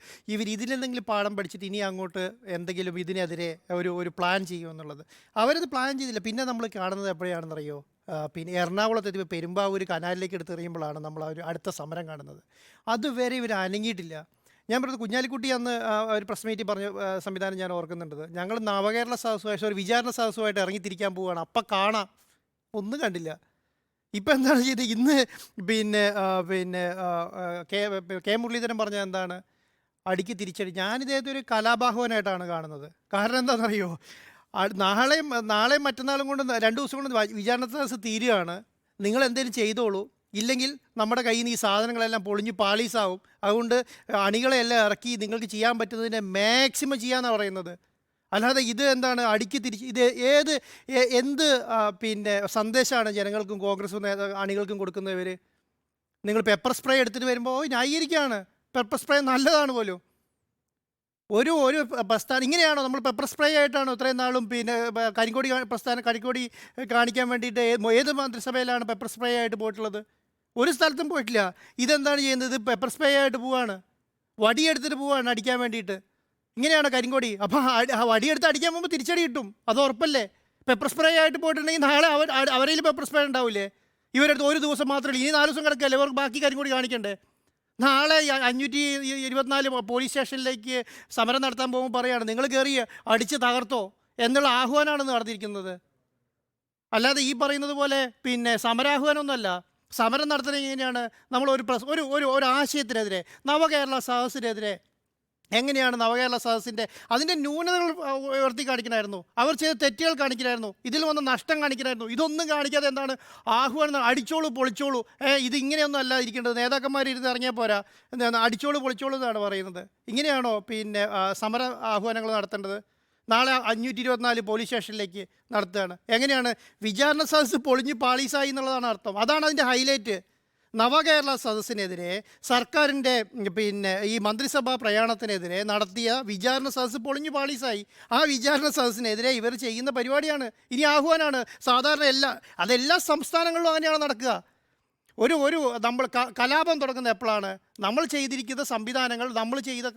ഇതിലെന്തെങ്കിലും പാഠം പഠിച്ചിട്ട് ഇനി അങ്ങോട്ട് എന്തെങ്കിലും ഇതിനെതിരെ ഒരു പ്ലാൻ ചെയ്യുമെന്നുള്ളത്. അവരത് പ്ലാൻ ചെയ്തില്ല. പിന്നെ നമ്മൾ കാണുന്നത് എപ്പോഴാണെന്നറിയോ? പിന്നെ എറണാകുളത്ത് എത്തിയപ്പോൾ പെരുമ്പാവൂർ കനാലിലേക്ക് എടുത്തെറിയുമ്പോഴാണ് നമ്മൾ ഒരു അടുത്ത സമരം കാണുന്നത്. അതുവരെ ഇവർ അനങ്ങിയിട്ടില്ല. ഞാൻ പറഞ്ഞത് കുഞ്ഞാലിക്കുട്ടി അന്ന് ഒരു പ്രസ് മീറ്റിൽ പറഞ്ഞ സംവിധാനം ഞാൻ ഓർക്കുന്നുണ്ട്. ഞങ്ങൾ നവകേരള സദസ്സുമായിട്ട് ഒരു വിചാരണ സദസ്സുമായിട്ട് ഇറങ്ങിത്തിരിക്കാൻ പോവുകയാണ്, അപ്പം കാണാം, ഒന്നും കണ്ടില്ല. ഇപ്പം എന്താണ് ചെയ്തത്? ഇന്ന് പിന്നെ കെ മുരളീധരൻ പറഞ്ഞത് എന്താണ്? അടിക്ക് തിരിച്ചടി. ഞാനിദ്ദേഹത്തെ ഒരു കലാബാഹവനായിട്ടാണ് കാണുന്നത്. കാരണം എന്താണെന്നറിയോ? നാളെയും മറ്റന്നാളും കൊണ്ട് 2 ദിവസം കൊണ്ട് വിചാരണ സദസ്സ് തീരുകയാണ്. നിങ്ങൾ എന്തെങ്കിലും ചെയ്തോളൂ, ഇല്ലെങ്കിൽ നമ്മുടെ കയ്യിൽ നിന്ന് ഈ സാധനങ്ങളെല്ലാം പൊളിഞ്ഞ് പാളീസാവും. അതുകൊണ്ട് അണികളെല്ലാം ഇറക്കി നിങ്ങൾക്ക് ചെയ്യാൻ പറ്റുന്നതിനെ മാക്സിമം ചെയ്യാമെന്നാണ് പറയുന്നത്. അല്ലാതെ ഇത് എന്താണ് അടിക്ക് തിരിച്ച്? ഇത് എന്ത് പിന്നെ സന്ദേശമാണ് ജനങ്ങൾക്കും കോൺഗ്രസ് അണികൾക്കും കൊടുക്കുന്നവർ? നിങ്ങൾ പെപ്പർ സ്പ്രേ എടുത്തിട്ട് വരുമ്പോൾ ന്യായീകരിക്കുകയാണ്. പെപ്പർ സ്പ്രേ നല്ലതാണ് പോലും. ഒരു പ്രസ്ഥാനം ഇങ്ങനെയാണോ? നമ്മൾ പെപ്പർ സ്പ്രേ ആയിട്ടാണോ ഇത്രയും നാളും പിന്നെ കരിക്കോടി കാണിക്കാൻ വേണ്ടിയിട്ട് ഏത് മന്ത്രിസഭയിലാണ് പെപ്പർ സ്പ്രേ ആയിട്ട് പോയിട്ടുള്ളത്? ഒരു സ്ഥലത്തും പോയിട്ടില്ല. ഇതെന്താണ് ചെയ്യുന്നത്? പെപ്പർ സ്പ്രേ ആയിട്ട് പോവാണ്, വടിയെടുത്തിട്ട് പോവാണ് അടിക്കാൻ വേണ്ടിയിട്ട്. ഇങ്ങനെയാണോ കരിങ്കോടി? അപ്പം വടിയെടുത്ത് അടിക്കാൻ പോകുമ്പോൾ തിരിച്ചടി കിട്ടും, അത് ഉറപ്പല്ലേ? പെപ്പർ സ്പ്രേ ആയിട്ട് പോയിട്ടുണ്ടെങ്കിൽ നാളെ അവരേലും പെപ്പർ സ്പ്രേ ഉണ്ടാവില്ലേ? ഇവരെടുത്ത് ഒരു ദിവസം മാത്രമല്ല, ഇനി 4 ദിവസം കിടക്കല്ലേ, ഇവർക്ക് ബാക്കി കരിങ്കോടി കാണിക്കണ്ടേ? നാളെ 524 പോലീസ് സ്റ്റേഷനിലേക്ക് സമരം നടത്താൻ പോകുമ്പോൾ പറയുകയാണ്, നിങ്ങൾ കയറി അടിച്ച് തകർത്തോ എന്നുള്ള ആഹ്വാനമാണ് നടത്തിയിരിക്കുന്നത്. അല്ലാതെ ഈ പറയുന്നത് പോലെ പിന്നെ സമരാഹ്വാനമൊന്നുമല്ല. സമരം നടത്തുന്നത് എങ്ങനെയാണ്? നമ്മൾ ഒരു ആശയത്തിനെതിരെ, നവകേരള സദസ്സിനെതിരെ എങ്ങനെയാണ് നവകേരള സദസ്സിൻ്റെ അതിൻ്റെ ന്യൂനതകൾ ഉയർത്തി കാണിക്കണമായിരുന്നു, അവർ ചെയ്ത തെറ്റുകൾ കാണിക്കണമായിരുന്നു, ഇതിൽ വന്ന നഷ്ടം കാണിക്കണമായിരുന്നു. ഇതൊന്നും കാണിക്കാതെ എന്താണ് ആഹ്വാനം? അടിച്ചോളൂ പൊളിച്ചോളൂ, ഇത് ഇങ്ങനെയൊന്നും അല്ല ഇരിക്കേണ്ടത്, നേതാക്കന്മാർ ഇരുന്ന് ഇറങ്ങിയാൽ പോരാ, എന്താണ് അടിച്ചോളൂ പൊളിച്ചോളൂ എന്നാണ് പറയുന്നത്. ഇങ്ങനെയാണോ പിന്നെ സമര ആഹ്വാനങ്ങൾ നടത്തേണ്ടത്? നാളെ 524 പോലീസ് സ്റ്റേഷനിലേക്ക് നടത്തുകയാണ്. എങ്ങനെയാണ് വിചാരണ സദസ്സ് പൊളിഞ്ഞ് പാളീസായി എന്നുള്ളതാണ് അർത്ഥം. അതാണ് അതിൻ്റെ ഹൈലൈറ്റ്. നവകേരള സദസ്സിനെതിരെ സർക്കാരിൻ്റെ ഈ മന്ത്രിസഭാ പ്രയാണത്തിനെതിരെ നടത്തിയ വിചാരണ സദസ്സ് പൊളിഞ്ഞു പാളീസായി. ആ വിചാരണ സദസ്സിനെതിരെ ഇവർ ചെയ്യുന്ന പരിപാടിയാണ്, ഇനി ആഹ്വാനമാണ്. സാധാരണ അതെല്ലാ സംസ്ഥാനങ്ങളിലും അങ്ങനെയാണ് നടക്കുക. നമ്മൾ കലാപം തുടങ്ങുന്നത് എപ്പോഴാണ്? നമ്മൾ ചെയ്ത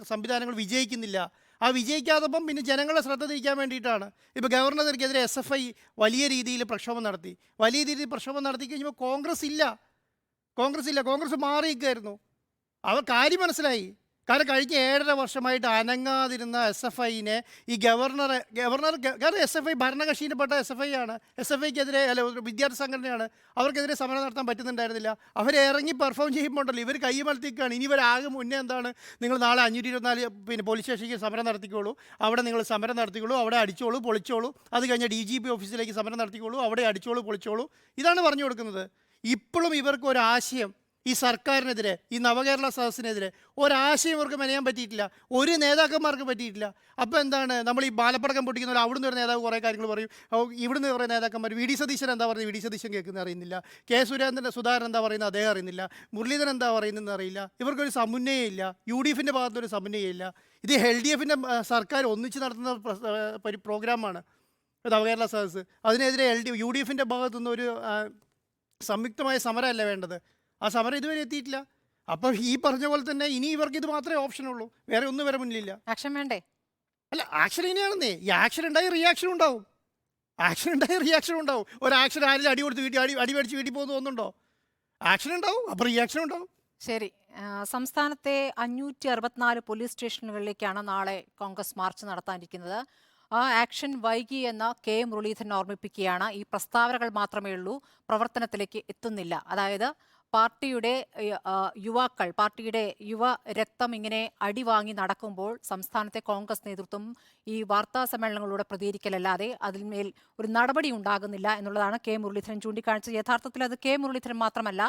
സംവിധാനങ്ങൾ വിജയിക്കുന്നില്ല. ആ വിജയിക്കാത്തപ്പം പിന്നെ ജനങ്ങളെ ശ്രദ്ധ തിരിക്കാൻ വേണ്ടിയിട്ടാണ്. ഇപ്പോൾ ഗവർണർക്കെതിരെ SFI വലിയ രീതിയിൽ പ്രക്ഷോഭം നടത്തി. വലിയ രീതിയിൽ പ്രക്ഷോഭം നടത്തി കഴിഞ്ഞപ്പോൾ കോൺഗ്രസ് ഇല്ല, കോൺഗ്രസ് മാറിയിരിക്കുകയായിരുന്നു. അവർ കാര്യം മനസ്സിലായി. കാരണം കഴിഞ്ഞ 7.5 വർഷമായിട്ട് അനങ്ങാതിരുന്ന SFIനെ ഈ ഗവർണർ കാരണം SFI ഭരണകക്ഷിയിൽപ്പെട്ട SFI ആണ്. SFIക്കെതിരെ വിദ്യാർത്ഥി സംഘടനയാണ്. അവർക്കെതിരെ സമരം നടത്താൻ പറ്റുന്നുണ്ടായിരുന്നില്ല. അവരിറങ്ങി പെർഫോം ചെയ്യുമ്പോണ്ടല്ലോ ഇവർ കൈമലത്തിക്കാണ്. ഇനി ഇവരാകെ മുന്നേ എന്താണ്, നിങ്ങൾ നാളെ 524 പോലീസ് സ്റ്റേഷനിലേക്ക് സമരം നടത്തിക്കോളൂ, അവിടെ നിങ്ങൾ സമരം നടത്തിക്കോളൂ, അവിടെ അടിച്ചോളൂ പൊളിച്ചോളൂ, അത് കഴിഞ്ഞ് DGP ഓഫീസിലേക്ക് സമരം നടത്തിക്കോളൂ, അവിടെ അടിച്ചോളൂ പൊളിച്ചോളൂ, ഇതാണ് പറഞ്ഞു കൊടുക്കുന്നത്. ഇപ്പോഴും ഇവർക്ക് ഒരാശയം, ഈ സർക്കാരിനെതിരെ, ഈ നവകേരള സദസ്സിനെതിരെ ഒരാശയം ഇവർക്ക് മെനയാൻ പറ്റിയിട്ടില്ല, ഒരു നേതാക്കന്മാർക്ക് പറ്റിയിട്ടില്ല. അപ്പോൾ എന്താണ്, നമ്മൾ ഈ ബാലപ്പടക്കം പൊട്ടിക്കുന്ന പോലെ അവിടുന്ന് ഒരു നേതാവ് കുറേ കാര്യങ്ങൾ പറയും, ഇവിടുന്ന് കുറേ നേതാക്കന്മാർ, VD സതീശൻ എന്താ പറയുന്നത്, VD സതീശൻ കേൾക്കുന്നത് അറിയുന്നില്ല, സുധാകരൻ എന്താ പറയുന്നത് അദ്ദേഹം അറിയുന്നില്ല, മുരളീധരൻ എന്താ പറയുന്നതെന്ന് അറിയില്ല. ഇവർക്കൊരു സമന്വയമില്ല, UDFിൻ്റെ ഭാഗത്തൊരു സമന്വയമില്ല. ഇത് LDFിൻ്റെ സർക്കാർ ഒന്നിച്ച് നടത്തുന്ന പ്രോഗ്രാമാണ് നവകേരള സദസ്സ്. അതിനെതിരെ UDFിൻ്റെ ഭാഗത്തുനിന്ന് ഒരു സംയുക്തമായ സമരമല്ല വേണ്ടത്. ആ സമരം ഇതുവരെ എത്തിയിട്ടില്ല. അപ്പോൾ ഈ പറഞ്ഞ പോലെ തന്നെ ഇനി ഇവർക്ക് ഇത് മാത്രമേ ഓപ്ഷനുള്ളൂ, വേറെ ഒന്നും വരെ മുന്നിലില്ല. ആക്ഷൻ വേണ്ടേ? അല്ല, ആക്ഷൻ ഇങ്ങനെയാണെന്നേ. ഈ ആക്ഷൻ ഉണ്ടായി റിയാക്ഷൻ ഉണ്ടാവും. ഒരു ആക്ഷൻ ആരെങ്കിലും അടി കൊടുത്ത് അടി മേടിച്ച് വീട്ടിൽ പോകുന്നു തോന്നുന്നുണ്ടോ? ആക്ഷൻ ഉണ്ടാവും, അപ്പോൾ റിയാക്ഷൻ ഉണ്ടാവും. ശരി. സംസ്ഥാനത്തെ 564 പോലീസ് സ്റ്റേഷനുകളിലേക്കാണ് നാളെ കോൺഗ്രസ് മാർച്ച് നടത്താനിരിക്കുന്നത്. ആ ആക്ഷൻ വൈകി എന്ന കെ മുരളീധരൻ ഓർമ്മിപ്പിക്കുകയാണ്. ഈ പ്രസ്താവനകൾ മാത്രമേ ഉള്ളൂ, പ്രവർത്തനത്തിലേക്ക് എത്തുന്നില്ല. അതായത് പാർട്ടിയുടെ യുവാക്കൾ, പാർട്ടിയുടെ യുവ രക്തം ഇങ്ങനെ അടിവാങ്ങി നടക്കുമ്പോൾ സംസ്ഥാനത്തെ കോൺഗ്രസ് നേതൃത്വം ഈ വാർത്താ സമ്മേളനങ്ങളിലൂടെ പ്രതികരിക്കലല്ലാതെ അതിന്മേൽ ഒരു നടപടി ഉണ്ടാകുന്നില്ല എന്നുള്ളതാണ് കെ മുരളീധരൻ ചൂണ്ടിക്കാണിച്ചത്. യഥാർത്ഥത്തിൽ അത് കെ മുരളീധരൻ മാത്രമല്ല,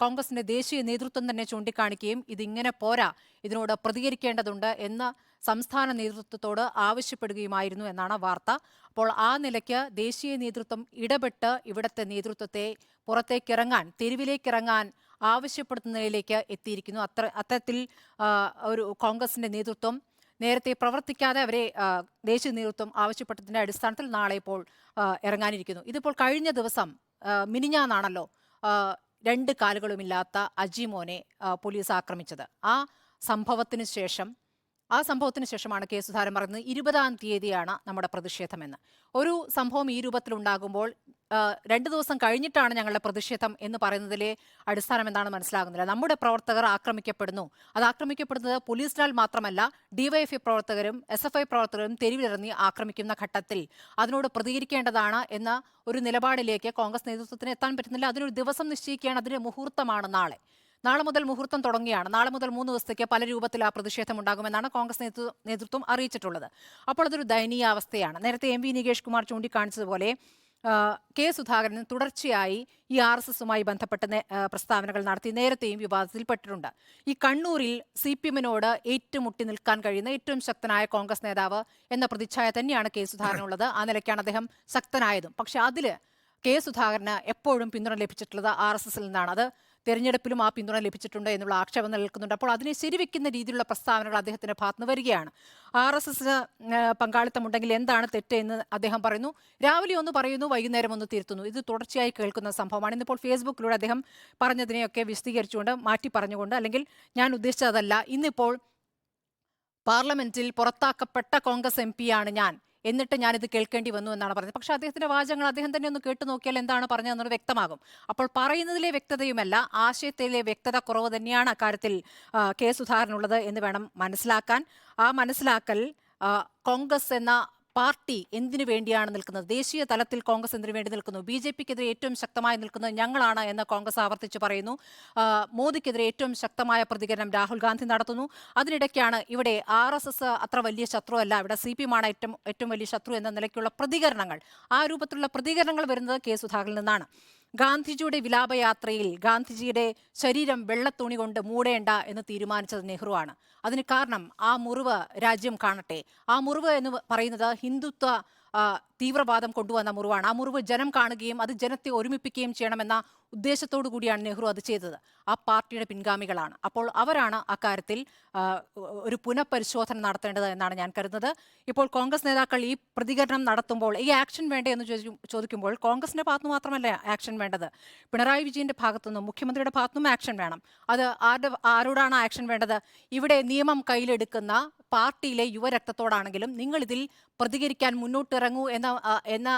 കോൺഗ്രസിന്റെ ദേശീയ നേതൃത്വം തന്നെ ചൂണ്ടിക്കാണിക്കുകയും ഇതിങ്ങനെ പോരാ, ഇതിനോട് പ്രതികരിക്കേണ്ടതുണ്ട് എന്ന് സംസ്ഥാന നേതൃത്വത്തോട് ആവശ്യപ്പെടുകയുമായിരുന്നു എന്നാണ് വാർത്ത. അപ്പോൾ ആ നിലയ്ക്ക് ദേശീയ നേതൃത്വം ഇടപെട്ട് ഇവിടുത്തെ നേതൃത്വത്തെ പുറത്തേക്കിറങ്ങാൻ, തെരുവിലേക്കിറങ്ങാൻ ആവശ്യപ്പെടുന്നതിലേക്ക് എത്തിയിരിക്കുന്നു. അത്തരത്തിൽ ഒരു കോൺഗ്രസിന്റെ നേതൃത്വം നേരത്തെ പ്രവർത്തിക്കാതെ അവരെ ദേശീയ നേതൃത്വം ആവശ്യപ്പെട്ടതിന്റെ അടിസ്ഥാനത്തിൽ നാളെ ഇപ്പോൾ ഇറങ്ങാനിരിക്കുന്നു. ഇതിപ്പോൾ കഴിഞ്ഞ ദിവസം മിനിഞ്ഞാന്നാണല്ലോ 2 കാലുകളുമില്ലാത്ത അജിമോനെ പോലീസ് ആക്രമിച്ചത്. ആ സംഭവത്തിന് ശേഷമാണ് കെ സുധാകരൻ പറയുന്നത് 20-ാം തീയതിയാണ് നമ്മുടെ പ്രതിഷേധമെന്ന്. ഒരു സംഭവം ഈ രൂപത്തിലുണ്ടാകുമ്പോൾ 2 ദിവസം കഴിഞ്ഞിട്ടാണ് ഞങ്ങളുടെ പ്രതിഷേധം എന്ന് പറയുന്നതിലെ അടിസ്ഥാനം എന്താണെന്ന് മനസ്സിലാകുന്നില്ല. നമ്മുടെ പ്രവർത്തകർ ആക്രമിക്കപ്പെടുന്നു. അത് ആക്രമിക്കപ്പെടുന്നത് പോലീസിനാൽ മാത്രമല്ല, DYFI പ്രവർത്തകരും SFI പ്രവർത്തകരും തെരുവിലിറങ്ങി ആക്രമിക്കുന്ന ഘട്ടത്തിൽ അതിനോട് പ്രതികരിക്കേണ്ടതാണ് എന്ന ഒരു നിലപാടിലേക്ക് കോൺഗ്രസ് നേതൃത്വത്തിന് എത്താൻ പറ്റുന്നില്ല. അതിനൊരു ദിവസം നിശ്ചയിക്കുകയാണ്. അതിന്റെ മുഹൂർത്തമാണ് നാളെ മുതൽ മുഹൂർത്തം തുടങ്ങിയാണ്. നാളെ മുതൽ 3 ദിവസത്തേക്ക് പല രൂപത്തിൽ ആ പ്രതിഷേധം ഉണ്ടാകുമെന്നാണ് കോൺഗ്രസ് നേതൃത്വം അറിയിച്ചിട്ടുള്ളത്. അപ്പോൾ അതൊരു ദയനീയാവസ്ഥയാണ്. നേരത്തെ MV നികേഷ് കുമാർ ചൂണ്ടിക്കാണിച്ചതുപോലെ കെ സുധാകരൻ തുടർച്ചയായി ഈ RSSുമായി ബന്ധപ്പെട്ട പ്രസ്താവനകൾ നടത്തി നേരത്തെയും വിവാദത്തിൽപ്പെട്ടിട്ടുണ്ട്. ഈ കണ്ണൂരിൽ CPMനോട് ഏറ്റുമുട്ടി നിൽക്കാൻ കഴിയുന്ന ഏറ്റവും ശക്തനായ കോൺഗ്രസ് നേതാവ് എന്ന പ്രതിച്ഛായ തന്നെയാണ് കെ സുധാകരനുള്ളത്. ആ നിലയ്ക്കാണ് അദ്ദേഹം ശക്തനായതും. പക്ഷെ അതിൽ കെ സുധാകരന് എപ്പോഴും പിന്തുണ ലഭിച്ചിട്ടുള്ളത് RSSൽ നിന്നാണ്. അത് തെരഞ്ഞെടുപ്പിലും ആ പിന്തുണ ലഭിച്ചിട്ടുണ്ട് എന്നുള്ള ആക്ഷേപം നിലനിൽക്കുന്നുണ്ട്. അപ്പോൾ അതിനെ ശരിവെക്കുന്ന രീതിയിലുള്ള പ്രസ്താവനകൾ അദ്ദേഹത്തിന്റെ ഭാഗത്തുനിന്ന് വരികയാണ്. RSS പങ്കാളിത്തമുണ്ടെങ്കിൽ എന്താണ് തെറ്റ് എന്ന് അദ്ദേഹം പറയുന്നു. രാവിലെ ഒന്ന് പറയുന്നു, വൈകുന്നേരം ഒന്ന് തിരുത്തുന്നു. ഇത് തുടർച്ചയായി കേൾക്കുന്ന സംഭവമാണ്. ഇന്നിപ്പോൾ ഫേസ്ബുക്കിലൂടെ അദ്ദേഹം പറഞ്ഞതിനെയൊക്കെ വിശദീകരിച്ചുകൊണ്ട് മാറ്റി പറഞ്ഞുകൊണ്ട്, അല്ലെങ്കിൽ ഞാൻ ഉദ്ദേശിച്ചതല്ല, ഇന്നിപ്പോൾ പാർലമെന്റിൽ പുറത്താക്കപ്പെട്ട കോൺഗ്രസ് MP ആണ് ഞാൻ, എന്നിട്ട് ഞാനിത് കേൾക്കേണ്ടി വന്നു എന്നാണ് പറഞ്ഞത്. പക്ഷേ അദ്ദേഹത്തിന്റെ വാചകങ്ങൾ അദ്ദേഹം തന്നെ ഒന്ന് കേട്ടു നോക്കിയാൽ എന്താണ് പറഞ്ഞതെന്നത് വ്യക്തമാകും. അപ്പോൾ പറയുന്നതിലെ വ്യക്തതയുമല്ല, ആശയത്തിലെ വ്യക്തത കുറവ് തന്നെയാണ് അക്കാര്യത്തിൽ കെ സുധാകരനുള്ളത് എന്ന് വേണം മനസ്സിലാക്കാൻ. ആ മനസ്സിലാക്കൽ കോൺഗ്രസ് എന്ന പാർട്ടി എന്തിനു വേണ്ടിയാണ് നിൽക്കുന്നത്, ദേശീയ തലത്തിൽ കോൺഗ്രസ് എന്തിനു വേണ്ടി നിൽക്കുന്നു, BJPക്കെതിരെ ഏറ്റവും ശക്തമായി നിൽക്കുന്നത് ഞങ്ങളാണ് എന്ന് കോൺഗ്രസ് ആവർത്തിച്ച് പറയുന്നു. മോദിക്കെതിരെ ഏറ്റവും ശക്തമായ പ്രതികരണം രാഹുൽ ഗാന്ധി നടത്തുന്നു. അതിനിടയ്ക്കാണ് ഇവിടെ RSS അത്ര വലിയ ശത്രുവല്ല, ഇവിടെ CPM ആണ് ഏറ്റവും വലിയ ശത്രു എന്ന നിലയ്ക്കുള്ള പ്രതികരണങ്ങൾ, ആ രൂപത്തിലുള്ള പ്രതികരണങ്ങൾ വരുന്നത് കെ സുധാകരനിൽ നിന്നാണ്. ഗാന്ധിജിയുടെ വിലാപയാത്രയിൽ ഗാന്ധിജിയുടെ ശരീരം വെള്ളത്തുണി കൊണ്ട് മൂടേണ്ട എന്ന് തീരുമാനിച്ചത് നെഹ്റുവാണ്. അതിന് കാരണം ആ മുറിവ് രാജ്യം കാണട്ടെ. ആ മുറിവ് എന്ന് പറയുന്നത് ഹിന്ദുത്വ തീവ്രവാദം കൊണ്ടുവന്ന മുറിവാണ്. ആ മുറിവ് ജനം കാണുകയും അത് ജനത്തെ ഒരുമിപ്പിക്കുകയും ചെയ്യണമെന്ന ഉദ്ദേശത്തോടു കൂടിയാണ് നെഹ്റു അത് ചെയ്തത്. ആ പാർട്ടിയുടെ പിൻഗാമികളാണ്. അപ്പോൾ അവരാണ് അക്കാര്യത്തിൽ ഒരു പുനഃപരിശോധന നടത്തേണ്ടത് എന്നാണ് ഞാൻ കരുതുന്നത്. ഇപ്പോൾ കോൺഗ്രസ് നേതാക്കൾ ഈ പ്രതികരണം നടത്തുമ്പോൾ ഈ ആക്ഷൻ വേണ്ടേ എന്ന് ചോദിക്കുമ്പോൾ കോൺഗ്രസിന്റെ ഭാഗത്തു മാത്രമല്ല ആക്ഷൻ വേണ്ടത്. പിണറായി വിജയന്റെ ഭാഗത്തുനിന്നും മുഖ്യമന്ത്രിയുടെ ഭാഗത്തുനിന്നും ആക്ഷൻ വേണം. അത് ആരോടാണ് ആക്ഷൻ വേണ്ടത്? ഇവിടെ നിയമം കയ്യിലെടുക്കുന്ന പാർട്ടിയിലെ യുവരക്തത്തോടാണെങ്കിലും നിങ്ങൾ ഇതിൽ പ്രതികരിക്കാൻ മുന്നോട്ടിറങ്ങൂ എന്ന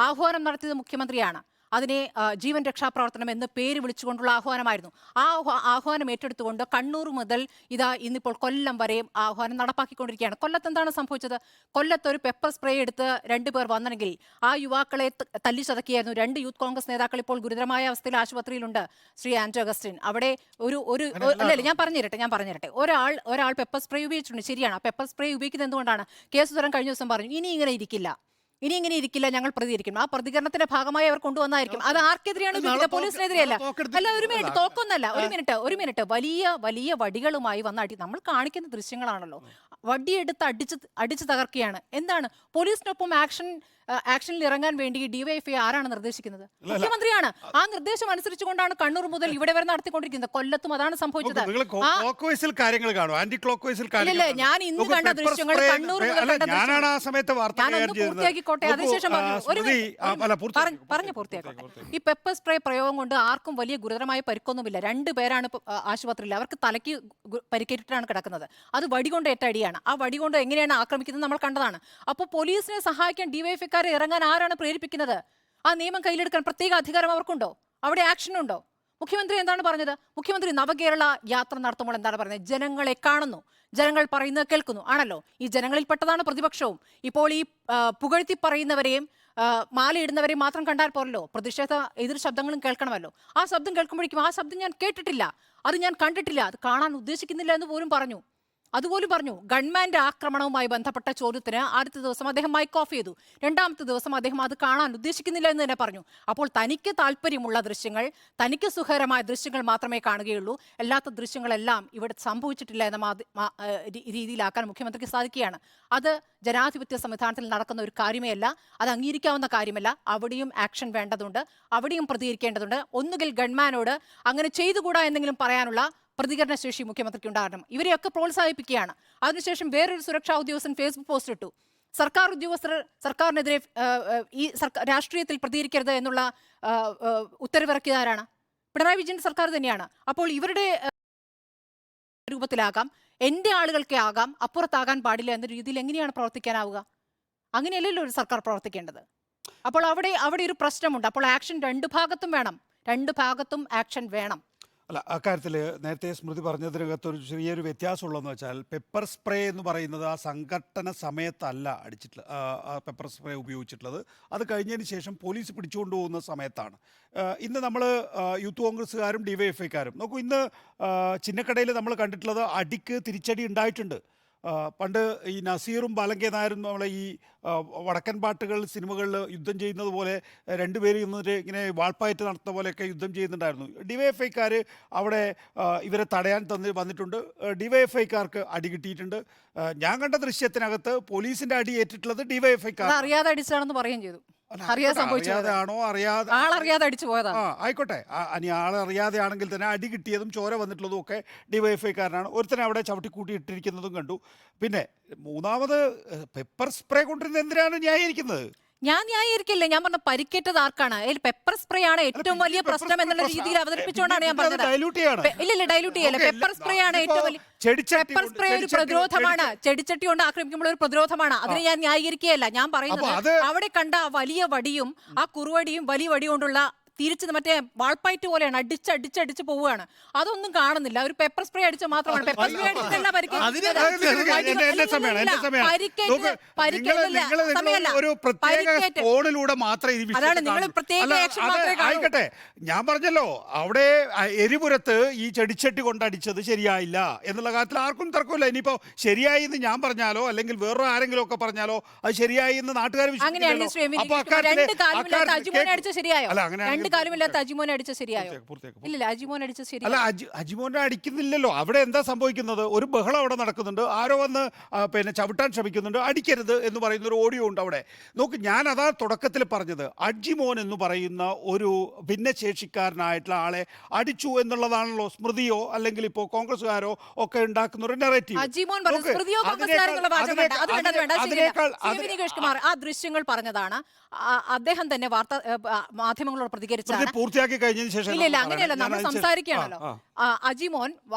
ആഹ്വാനം നടത്തിയത് മുഖ്യമന്ത്രിയാണ്. അതിനെ ജീവൻ രക്ഷാപ്രവർത്തനം എന്ന് പേര് വിളിച്ചുകൊണ്ടുള്ള ആഹ്വാനമായിരുന്നു. ആ ആഹ്വാനം ഏറ്റെടുത്തുകൊണ്ട് കണ്ണൂർ മുതൽ ഇതാ ഇന്നിപ്പോൾ കൊല്ലം വരെയും ആഹ്വാനം നടപ്പാക്കിക്കൊണ്ടിരിക്കുകയാണ്. കൊല്ലത്ത് എന്താണ് സംഭവിച്ചത്? കൊല്ലത്ത് ഒരു പെപ്പർ സ്പ്രേ എടുത്ത് 2 പേർ വന്നെങ്കിൽ ആ യുവാക്കളെ തല്ലിച്ചതക്കിയായിരുന്നു. 2 യൂത്ത് കോൺഗ്രസ് നേതാക്കൾ ഇപ്പോൾ ഗുരുതരമായ അവസ്ഥയിൽ ആശുപത്രിയിലുണ്ട്. ശ്രീ ആന്റോ അഗസ്റ്റിൻ അവിടെ അല്ല ഞാൻ പറഞ്ഞുതരട്ടെ. ഒരാൾ പെപ്പർ സ്പ്രേ ഉപയോഗിച്ചിട്ടുണ്ട്, ശരിയാണ്. ആ പെപ്പർ സ്പ്രേ ഉപയോഗിക്കുന്നത് എന്തുകൊണ്ടാണ്? കെ സുധീരൻ കഴിഞ്ഞ ദിവസം പറഞ്ഞു ഇനി ഇങ്ങനെ ഇരിക്കില്ല, ഞങ്ങൾ പ്രതികരിക്കും. ആ പ്രതികരണത്തിന്റെ ഭാഗമായി അവർ കൊണ്ടുവന്നായിരിക്കും. അത് ആർക്കെതിരെയാണ് ഉപയോഗിക്കുന്നത്? പോലീസിനെതിരെയല്ല. അല്ല, ഒരു മിനിറ്റ്, തോക്കൊന്നല്ല. ഒരു മിനിറ്റ് വലിയ വടികളുമായി വന്ന് നമ്മൾ കാണിക്കുന്ന ദൃശ്യങ്ങളാണല്ലോ. വടിയെടുത്ത് അടിച്ച് തകർക്കുകയാണ്. എന്താണ് പോലീസിനൊപ്പം ആക്ഷനിൽ ഇറങ്ങാൻ വേണ്ടി ഡിവൈഎഫ്ഐ ആരാണ് നിർദ്ദേശിക്കുന്നത്? മുഖ്യമന്ത്രിയാണ്. ആ നിർദ്ദേശം അനുസരിച്ചുകൊണ്ടാണ് കണ്ണൂർ മുതൽ ഇവിടെ വരെ നടത്തിക്കൊണ്ടിരിക്കുന്നത്. കൊല്ലത്തും അതാണ് സംഭവിച്ചത്. ഇല്ല, ഞാൻ ഇന്ന് കണ്ട ദൃശ്യങ്ങൾ കണ്ണൂർ മുതൽ പൂർത്തിയാക്കിക്കോട്ടെ, അതിനുശേഷം പറഞ്ഞു പൂർത്തിയാക്കട്ടെ. ഈ പെപ്പർ സ്പ്രേ പ്രയോഗം കൊണ്ട് ആർക്കും വലിയ ഗുരുതരമായ പരിക്കൊന്നുമില്ല. 2 പേരാണ് ആശുപത്രിയിൽ. അവർക്ക് തലയ്ക്ക് പരിക്കേറ്റിട്ടാണ് കിടക്കുന്നത്. അത് വടികൊണ്ട് ഏറ്റ അടിയാണ്. ആ വടികൊണ്ട് എങ്ങനെയാണ് ആക്രമിക്കുന്നത് നമ്മൾ കണ്ടതാണ്. അപ്പോൾ പോലീസിനെ സഹായിക്കാൻ ഡിവൈഎഫ്ഐക്കാരെ ഇറങ്ങാൻ ആരാണ് പ്രേരിപ്പിക്കുന്നത്? ആ നിയമം കയ്യിലെടുക്കാൻ പ്രത്യേക അധികാരം അവർക്കുണ്ടോ? അവിടെ ആക്ഷൻ ഉണ്ടോ? മുഖ്യമന്ത്രി എന്താണ് പറഞ്ഞത്? മുഖ്യമന്ത്രി നവകേരള യാത്ര നടത്തുമ്പോൾ എന്താണ് പറഞ്ഞത്? ജനങ്ങളെ കാണുന്നു, ജനങ്ങൾ പറയുന്നത് കേൾക്കുന്നു ആണല്ലോ. ഈ ജനങ്ങളിൽപ്പെട്ടതാണ് പ്രതിപക്ഷവും. ഇപ്പോൾ ഈ പുകഴ്ത്തി പറയുന്നവരെയും മാലയിടുന്നവരെയും മാത്രം കണ്ടാൽ പോരല്ലോ, പ്രതിഷേധ എതിർ ശബ്ദങ്ങളും കേൾക്കണമല്ലോ. ആ ശബ്ദം കേൾക്കുമ്പോഴേക്കും ആ ശബ്ദം ഞാൻ കേട്ടിട്ടില്ല, അത് ഞാൻ കണ്ടിട്ടില്ല, അത് കാണാൻ ഉദ്ദേശിക്കുന്നില്ല എന്ന് പോലും പറഞ്ഞു. അതുപോലും പറഞ്ഞു. ഗവൺമെന്റ് ആക്രമണവുമായി ബന്ധപ്പെട്ട ചോദ്യത്തിന് ആദ്യത്തെ ദിവസം അദ്ദേഹം മൈക്ക് ഓഫ് ചെയ്തു. 2ാമത്തെ ദിവസം അദ്ദേഹം അത് കാണാൻ ഉദ്ദേശിക്കുന്നില്ല എന്ന് തന്നെ പറഞ്ഞു. അപ്പോൾ തനിക്ക് താല്പര്യമുള്ള ദൃശ്യങ്ങൾ, തനിക്ക് സുഖകരമായ ദൃശ്യങ്ങൾ മാത്രമേ കാണുകയുള്ളൂ. അല്ലാത്ത ദൃശ്യങ്ങളെല്ലാം ഇവിടെ സംഭവിച്ചിട്ടില്ല എന്ന രീതിയിലാക്കാൻ മുഖ്യമന്ത്രിക്ക് സാധിക്കുകയാണ്. അത് ജനാധിപത്യ സംവിധാനത്തിൽ നടക്കുന്ന ഒരു കാര്യമേ അല്ല, അത് അംഗീകരിക്കാവുന്ന കാര്യമല്ല. അവിടെയും ആക്ഷൻ വേണ്ടതുണ്ട്, അവിടെയും പ്രതികരിക്കേണ്ടതുണ്ട്. ഒന്നുകിൽ ഗവൺമെന്റിനോട് അങ്ങനെ ചെയ്തുകൂടാ എന്നെങ്കിലും പറയാനുള്ള പ്രതികരണ ശേഷി മുഖ്യമന്ത്രിക്ക് ഉണ്ടാകണം. ഇവരെയൊക്കെ പ്രോത്സാഹിപ്പിക്കുകയാണ്. അതിനുശേഷം വേറൊരു സുരക്ഷാ ഉദ്യോഗസ്ഥൻ ഫേസ്ബുക്ക് പോസ്റ്റ് ഇട്ടു. സർക്കാർ ഉദ്യോഗസ്ഥർ സർക്കാരിനെതിരെ ഈ രാഷ്ട്രീയത്തിൽ പ്രതികരിക്കരുത് എന്നുള്ള ഉത്തരവിറക്കിയതാരാണ്? പിണറായി വിജയൻ സർക്കാർ തന്നെയാണ്. അപ്പോൾ ഇവരുടെ രൂപത്തിലാകാം, എൻ്റെ ആളുകൾക്കേ ആകാം, അപ്പുറത്താകാൻ പാടില്ല എന്ന രീതിയിൽ എങ്ങനെയാണ് പ്രവർത്തിക്കാനാവുക? അങ്ങനെയല്ലല്ലോ ഒരു സർക്കാർ പ്രവർത്തിക്കേണ്ടത്. അപ്പോൾ അവിടെ ഒരു പ്രശ്നമുണ്ട്. അപ്പോൾ ആക്ഷൻ 2 ഭാഗത്തും വേണം. 2 ഭാഗത്തും ആക്ഷൻ വേണം. അല്ല, അക്കാര്യത്തിൽ നേരത്തെ സ്മൃതി പറഞ്ഞതിനകത്ത് ഒരു ചെറിയൊരു വ്യത്യാസമുള്ളതെന്ന് വെച്ചാൽ പെപ്പർ സ്പ്രേ എന്ന് പറയുന്നത് ആ സംഘട്ടന സമയത്തല്ല അടിച്ചിട്ടുള്ളത്. ആ പെപ്പർ സ്പ്രേ ഉപയോഗിച്ചിട്ടുള്ളത് അത് കഴിഞ്ഞതിന് ശേഷം പോലീസ് പിടിച്ചുകൊണ്ട് പോകുന്ന സമയത്താണ്. ഇന്ന് നമ്മൾ യൂത്ത് കോൺഗ്രസ്സുകാരും ഡിവൈഎഫ്ഐക്കാരും നോക്കൂ, ഇന്ന് ചിന്നക്കടയിൽ നമ്മൾ കണ്ടിട്ടുള്ളത് അടിക്ക് തിരിച്ചടി ഉണ്ടായിട്ടുണ്ട്. പണ്ട് ഈ നസീറും ബാലങ്കേ നായരും നമ്മളെ ഈ വടക്കൻ പാട്ടുകൾ സിനിമകളിൽ യുദ്ധം ചെയ്യുന്നത് പോലെ 2 പേര് ഇന്നിട്ട് ഇങ്ങനെ വാൾപ്പായിട്ട് നടത്തുന്ന പോലെയൊക്കെ യുദ്ധം ചെയ്യുന്നുണ്ടായിരുന്നു. ഡിവൈഎഫ്ഐക്കാർ അവിടെ ഇവരെ തടയാൻ വന്നിട്ടുണ്ട്. ഡിവൈഎഫ്ഐക്കാർക്ക് അടി കിട്ടിയിട്ടുണ്ട്. ഞാൻ കണ്ട ദൃശ്യത്തിനകത്ത് പോലീസിന്റെ അടി ഏറ്റിട്ടുള്ളത് ഡിവൈഎഫ്ഐക്കാർ അറിയാതെ അടിച്ചാണെന്ന് പറയുകയും ചെയ്തു. അറിയാതെയാണോ ആളറിയാതെ അടിച്ചു പോയതാണ്. ആയിക്കോട്ടെ, ഇനി ആളറിയാതെ ആണെങ്കിൽ തന്നെ അടി കിട്ടിയതും ചോര വന്നിട്ടുള്ളതും ഒക്കെ ഡിവൈഎഫ്ഐക്കാരനാണ്. ഒരുത്തനെ അവിടെ ചവിട്ടിക്കൂട്ടി ഇട്ടിരിക്കുന്നതും കണ്ടു. പിന്നെ 3ാമത് പെപ്പർ സ്പ്രേ കൊണ്ടിരുന്നത് എന്തിനാണ് ന്യായീകരിക്കുന്നത്? ഞാൻ ന്യായീകരിക്കില്ല. ഞാൻ പറഞ്ഞ പരിക്കേറ്റത് ആർക്കാണ്? പെപ്പർ സ്പ്രേ ആണ് ഏറ്റവും വലിയ പ്രശ്നം എന്നുള്ള രീതിയിൽ അവതരിപ്പിച്ചുകൊണ്ടാണ് ഞാൻ പറഞ്ഞത്. ഇല്ല, ഡൈലൂട്ട് ചെയ്യല്ല. പെപ്പർ സ്പ്രേ ആണ് ഏറ്റവും വലിയ. പെപ്പർ സ്പ്രേ ഒരു പ്രതിരോധമാണ്. ചെടിച്ചട്ടി കൊണ്ട് ആക്രമിക്കുമ്പോൾ ഒരു പ്രതിരോധമാണ്. അതിനെ ഞാൻ ന്യായീകരിക്കുകയല്ല. ഞാൻ പറയുന്നത് അവിടെ കണ്ട വലിയ വടിയും ആ കുറുവടിയും വലിയ വടി കൊണ്ടുള്ള തിരിച്ച് മറ്റേ വാൾപ്പയറ്റ് പോലെയാണ്, അടിച്ച് പോവുകയാണ്. അതൊന്നും കാണുന്നില്ല. ഒരു പെപ്പർ സ്പ്രേ അടിച്ച മാത്രമാണ്. പെപ്പർ സ്പ്രേ അടിച്ചിട്ടല്ല അതാണ് നിങ്ങൾ പ്രത്യേക ആക്ഷൻ മാത്രമേ ആയിക്കോട്ടെ. ഞാൻ പറഞ്ഞല്ലോ, അവിടെ എരിപുരത്ത് ഈ ചെടിച്ചട്ടി കൊണ്ടടിച്ചത് ശരിയായില്ല എന്നുള്ള കാര്യത്തിൽ ആർക്കും തർക്കമില്ല. ഇനിയിപ്പോ ശരിയായി എന്ന് ഞാൻ പറഞ്ഞാലോ അല്ലെങ്കിൽ വേറെ ആരെങ്കിലും ഒക്കെ പറഞ്ഞാലോ അത് ശരിയായി എന്ന് നാട്ടുകാർ അങ്ങനെയാണ്. അല്ല, അങ്ങനെയാണെങ്കിൽ രണ്ട് കാലുമില്ലാത്ത അജിമോനെ അടിച്ച ശരിയായോ? പൂർത്തിയാക്ക്. ഇല്ല അജിമോൻ അടിച്ച അല്ല ശരിയായോ? അജിമോനെ അടിക്കുന്നില്ലല്ലോ. അവിടെ എന്താ സംഭവിക്കുന്നത്? ഒരു ബഹളം അവിടെ നടക്കുന്നുണ്ട്. ആരോ വന്ന് പിന്നെ ചവിട്ടാൻ ശ്രമിക്കുന്നുണ്ട്. അടിക്കരുത് എന്ന് പറയുന്ന ഒരു ഓഡിയോ ഉണ്ട് അവിടെ. നോക്ക്, ഞാൻ അതാ തുടക്കത്തിൽ പറഞ്ഞത്. അജിമോൻ എന്ന് പറയുന്ന ഒരു ഭിന്നശേഷിക്കാരനായിട്ടുള്ള ആളെ അടിച്ചു എന്നുള്ളതാണല്ലോ സ്മൃതിയോ അല്ലെങ്കിൽ ഇപ്പോൾ കോൺഗ്രസ്സുകാരോ ഒക്കെ ഉണ്ടാക്കുന്ന ഒരു നെറേറ്റീവ്. അജിമോൻ പറഞ്ഞു സ്മൃതിയോ കോൺഗ്രസ്സുകാരെന്നുള്ള വാചകം വേണ്ട. അത് വേണ്ട, അത് വേണ്ട. ശരി, നികേഷ് കുമാർ ആ ദൃശ്യങ്ങൾ പറഞ്ഞതാണ്. അദ്ദേഹം തന്നെ മാധ്യമങ്ങളോട് പ്രതികരിച്ചാണ്. പൂർത്തിയാക്കി കഴിഞ്ഞതിന് ശേഷം ഇല്ല അങ്ങനെയല്ല, നമ്മൾ സംസാരിക്കുകയാണല്ലോ. അജിമോൻ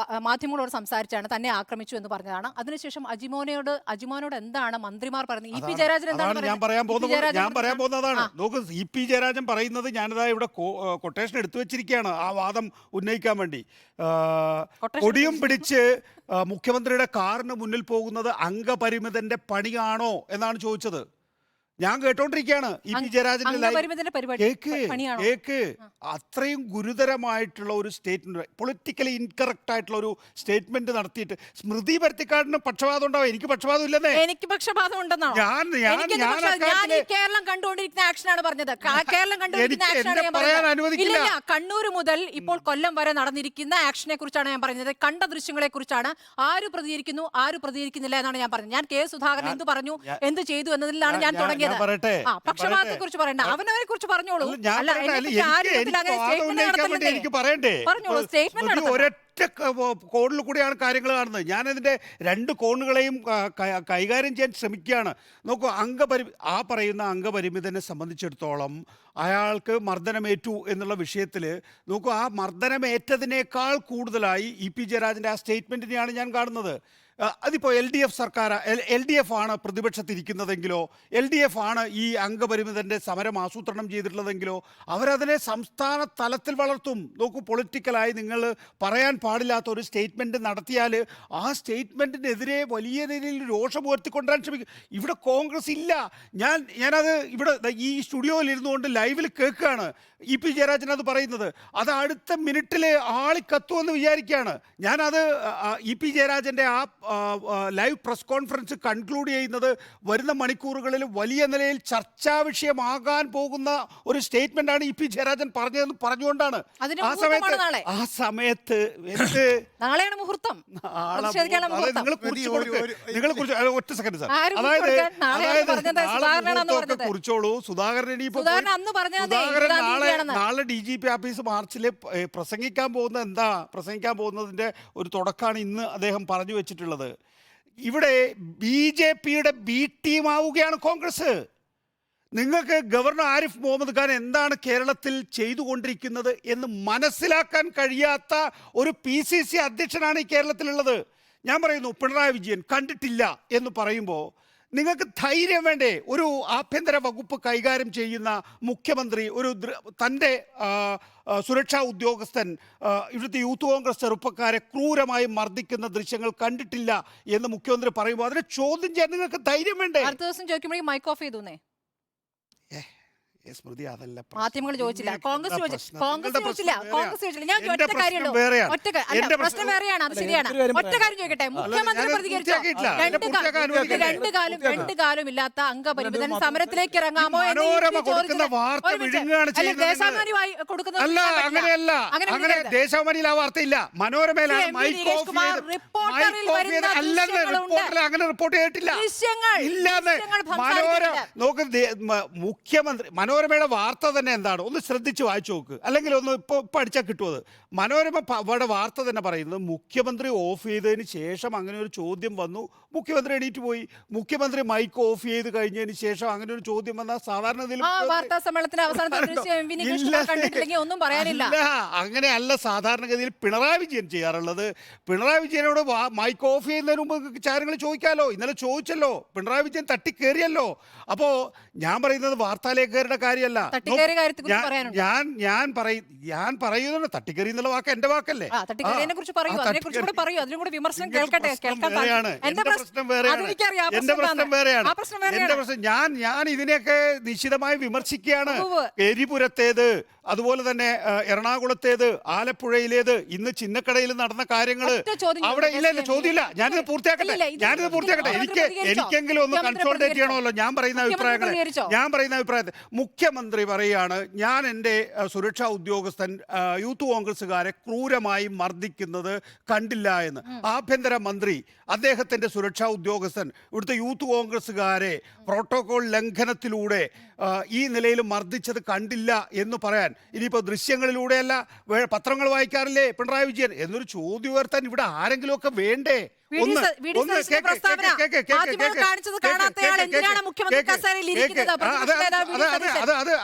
മാധ്യമങ്ങളോട് സംസാരിച്ചാണ് തന്നെ ആക്രമിച്ചു എന്ന് പറഞ്ഞതാണ്. അതിനുശേഷം അജിമോനോട് എന്താണ് മന്ത്രിമാർ പറയുന്നത്? ഇ പി ജയരാജൻ എന്താണ് ഞാൻ പറയാൻ പോകുന്നതാണ്. നോക്ക്, ഇ പി ജയരാജൻ പറയുന്നത് ഞാനിതാ ഇവിടെ കൊട്ടേഷൻ എടുത്തു വെച്ചിരിക്കുകയാണ് ആ വാദം ഉന്നയിക്കാൻ വേണ്ടി. കൊടിയും പിടിച്ച് മുഖ്യമന്ത്രിയുടെ കാറിന് മുന്നിൽ പോകുന്നത് അംഗപരിമിതന്റെ പണിയാണോ എന്നാണ് ചോദിച്ചത്. ഞാൻ കേട്ടോണ്ടിരിക്കുകയാണ് ഇ പി ജയരാജന്റെ കേക്ക്. അത്രയും ഗുരുതരമായിട്ടുള്ള ഒരു സ്റ്റേറ്റ്മെന്റ്, പൊളിറ്റിക്കലി ഇൻകറക്റ്റ് ആയിട്ടുള്ള ഒരു സ്റ്റേറ്റ്മെന്റ് നടത്തിയിട്ട് സ്മൃതി പരുത്തിക്കാടിന് പക്ഷപാതം ഉണ്ടാവും. എനിക്ക് പക്ഷപാതം ഇല്ലെന്നേ. എനിക്ക് പക്ഷപാതം ഉണ്ടെന്നോ? ഞാൻ കേരളം കണ്ടുകൊണ്ടിരിക്കുന്ന ആക്ഷനാണ് പറഞ്ഞത്. കേരളം കണ്ടുകൊണ്ടിരിക്കുന്ന അനുവദിക്കില്ല. കണ്ണൂർ മുതൽ ഇപ്പോൾ കൊല്ലം വരെ നടന്നിരിക്കുന്ന ആക്ഷനെ കുറിച്ചാണ് ഞാൻ പറഞ്ഞത്. കണ്ട ദൃശ്യങ്ങളെ കുറിച്ചാണ്. ആര് പ്രതികരിക്കുന്നു ആര് പ്രതികരിക്കുന്നില്ല എന്നാണ് ഞാൻ പറഞ്ഞത്. ഞാൻ കെ സുധാകരൻ എന്ത് പറഞ്ഞു എന്ത് ചെയ്തു എന്നതിലാണ് ഞാൻ തുടങ്ങിയത്. പക്ഷപാതത്തെ കുറിച്ച് പറയണ്ട, അവനവരെ കുറിച്ച് പറഞ്ഞോളൂ. ഒരൊറ്റ കോണിൽ കൂടിയാണ് കാര്യങ്ങൾ കാണുന്നത്. ഞാനതിൻ്റെ രണ്ട് കോണുകളെയും കൈകാര്യം ചെയ്യാൻ ശ്രമിക്കുകയാണ്. നോക്കൂ, പറയുന്ന അംഗപരിമിതനെ സംബന്ധിച്ചിടത്തോളം അയാൾക്ക് മർദ്ദനമേറ്റു എന്നുള്ള വിഷയത്തിൽ നോക്കൂ, ആ മർദ്ദനമേറ്റതിനേക്കാൾ കൂടുതലായി ഇ പി ജയരാജൻ്റെ ആ സ്റ്റേറ്റ്മെൻറ്റിനെയാണ് ഞാൻ കാണുന്നത്. അതിപ്പോൾ എൽ ഡി എഫ് ആണ് പ്രതിപക്ഷത്തിരിക്കുന്നതെങ്കിലോ LDF ആണ് ഈ അംഗപരിമിതൻ്റെ സമരം ആസൂത്രണം ചെയ്തിട്ടുള്ളതെങ്കിലോ അവരതിനെ സംസ്ഥാന തലത്തിൽ വളർത്തും. നോക്കൂ, പൊളിറ്റിക്കലായി നിങ്ങൾ പറയാൻ പാടില്ലാത്ത ഒരു സ്റ്റേറ്റ്മെൻറ്റ് നടത്തിയാൽ ആ സ്റ്റേറ്റ്മെൻറ്റിനെതിരെ വലിയ രീതിയിൽ രോഷം ഉയർത്തിക്കൊണ്ടുവരാൻ ശ്രമിക്കും. ഇവിടെ കോൺഗ്രസ് ഇല്ല. ഞാനത് ഇവിടെ ഈ സ്റ്റുഡിയോയിൽ ഇരുന്നുകൊണ്ട് ലൈവിൽ കേൾക്കുകയാണ് ഇ പി ജയരാജൻ അത് പറയുന്നത്. അത് അടുത്ത മിനിറ്റിൽ ആളിക്കത്തുമെന്ന് വിചാരിക്കുകയാണ്. ഞാനത് ഇ പി ജയരാജൻ്റെ ആ ലൈവ് പ്രസ് കോൺഫറൻസ് കൺക്ലൂഡ് ചെയ്യുന്നത് വരുന്ന മണിക്കൂറുകളിൽ വലിയ നിലയിൽ ചർച്ചാ വിഷയമാകാൻ പോകുന്ന ഒരു സ്റ്റേറ്റ്മെന്റാണ് ഇ പി ജയരാജൻ പറഞ്ഞതെന്ന് പറഞ്ഞുകൊണ്ടാണ്. ആ സമയത്ത് ഒറ്റ സെക്കൻഡ് സാർ, അതായത് കുറിച്ചോളൂ. സുധാകരൻ നാളെ DGP ആഫീസ് മാർച്ചിൽ പ്രസംഗിക്കാൻ പോകുന്നതിന്റെ ഒരു തുടക്കമാണ് ഇന്ന് അദ്ദേഹം പറഞ്ഞു വെച്ചിട്ടുള്ളത്. ഇവിടെ BJPയുടെ ബി ടീമാവുകയാണ് കോൺഗ്രസ്. നിങ്ങൾക്ക് ഗവർണർ ആരിഫ് മുഹമ്മദ് ഖാൻ എന്താണ് കേരളത്തിൽ ചെയ്തുകൊണ്ടിരിക്കുന്നത് എന്ന് മനസ്സിലാക്കാൻ കഴിയാത്ത ഒരു PCC അധ്യക്ഷനാണ് ഈ കേരളത്തിലുള്ളത്. ഞാൻ പറയുന്നു, പിണറായി വിജയൻ കണ്ടിട്ടില്ല എന്ന് പറയുമ്പോൾ നിങ്ങൾക്ക് ധൈര്യം വേണ്ടേ? ഒരു ആഭ്യന്തര വകുപ്പ് കൈകാര്യം ചെയ്യുന്ന മുഖ്യമന്ത്രി തൻ്റെ സുരക്ഷാ ഉദ്യോഗസ്ഥൻ ഇവിടുത്തെ യൂത്ത് കോൺഗ്രസ് ചെറുപ്പക്കാരെ ക്രൂരമായി മർദ്ദിക്കുന്ന ദൃശ്യങ്ങൾ കണ്ടിട്ടില്ല എന്ന് മുഖ്യമന്ത്രി പറയുമ്പോൾ അതിനെ ചോദ്യം ചെയ്യാൻ നിങ്ങൾക്ക് ധൈര്യം വേണ്ടേ? അടുത്ത ദിവസം ചോദിക്കുമ്പോഴേക്കും മൈക്ക് ഓഫ് ചെയ്തു. സ്മൃതി, അതല്ല മാധ്യമങ്ങൾ ചോദിച്ചില്ല, കോൺഗ്രസ് ചോദിച്ചില്ല. ഞാൻ ഒറ്റ കാര്യമുള്ളൂ, പ്രശ്നം വേറെയാണ്. അത് ശരിയാണ്. ഒറ്റ കാര്യം ചോദിക്കട്ടെ, മുഖ്യമന്ത്രി പ്രതികരിച്ചോ? രണ്ട് കാലം ഇല്ലാത്ത അംഗപരിമിതൻ സമരത്തിലേക്ക് ഇറങ്ങാമോ എന്ന് ദേശാഭിമാനി കൊടുക്കുന്നത്? അങ്ങനെ ദേശാഭിമാനിയിൽ ആ വാർത്തയില്ല. മനോരമയിലാണ് അങ്ങനെ റിപ്പോർട്ട് ചെയ്തിട്ടില്ല. മുഖ്യമന്ത്രി മനോരമയുടെ വാർത്ത തന്നെ എന്താണ് ഒന്ന് ശ്രദ്ധിച്ച് വായിച്ചു നോക്ക്, അല്ലെങ്കിൽ ഒന്ന് ഇപ്പോൾ അടിച്ചാൽ കിട്ടുമത്. മനോരമ അവിടെ വാർത്ത തന്നെ പറയുന്നത് മുഖ്യമന്ത്രി ഓഫ് ചെയ്തതിന് ശേഷം അങ്ങനെ ഒരു ചോദ്യം വന്നു, മുഖ്യമന്ത്രി എണീറ്റ് പോയി. മുഖ്യമന്ത്രി മൈക്ക് ഓഫ് ചെയ്ത് കഴിഞ്ഞതിന് ശേഷം അങ്ങനെ ഒരു ചോദ്യം വന്നാൽ സാധാരണ അങ്ങനെയല്ല സാധാരണഗതിയിൽ പിണറായി വിജയൻ ചെയ്യാറുള്ളത്. പിണറായി വിജയനോട് മൈക്ക് ഓഫ് ചെയ്യുന്നതിന് മുമ്പ് കാര്യങ്ങൾ ചോദിക്കാമല്ലോ. ഇന്നലെ ചോദിച്ചല്ലോ, പിണറായി വിജയൻ തട്ടിക്കേറിയല്ലോ. അപ്പോൾ ഞാൻ പറയുന്നത് വാർത്താലേഖകരുടെ കാര്യമല്ല. ഞാൻ പറയുന്നത് തട്ടിക്കറി എന്നുള്ള വാക്ക് എന്റെ വാക്കല്ലേ. എന്റെ പ്രശ്നം വേറെയാണ്. ഞാൻ ഇതിനെയൊക്കെ നിശ്ചിതമായി വിമർശിക്കുകയാണ്. എരിപുരത്തേത്, അതുപോലെ തന്നെ എറണാകുളത്തേത്, ആലപ്പുഴയിലേത്, ഇന്ന് ചിന്നക്കടയിൽ നടന്ന കാര്യങ്ങൾ അവിടെ ഇല്ല. ചോദ്യമില്ല, ഞാനിത് പൂർത്തിയാക്കട്ടെ. എനിക്കെങ്കിലും ഒന്ന് കൺസോൾട്ടേറ്റ് ചെയ്യണമല്ലോ ഞാൻ പറയുന്ന അഭിപ്രായത്തെ. മുഖ്യമന്ത്രി പറയുകയാണ് ഞാൻ എൻ്റെ സുരക്ഷാ ഉദ്യോഗസ്ഥൻ യൂത്ത് കോൺഗ്രസ്സുകാരെ ക്രൂരമായി മർദ്ദിക്കുന്നത് കണ്ടില്ല എന്ന്. ആഭ്യന്തരമന്ത്രി അദ്ദേഹത്തിൻ്റെ സുരക്ഷാ ഉദ്യോഗസ്ഥൻ ഇവിടുത്തെ യൂത്ത് കോൺഗ്രസ്സുകാരെ പ്രോട്ടോകോൾ ലംഘനത്തിലൂടെ ഈ നിലയിൽ മർദ്ദിച്ചത് കണ്ടില്ല എന്ന് പറയാൻ ഇനിയിപ്പോൾ ദൃശ്യങ്ങളിലൂടെയല്ല പത്രങ്ങൾ വായിക്കാറില്ലേ പിണറായി വിജയൻ എന്നൊരു ചോദ്യം ഉയർത്താൻ ഇവിടെ ആരെങ്കിലുമൊക്കെ വേണ്ടേ?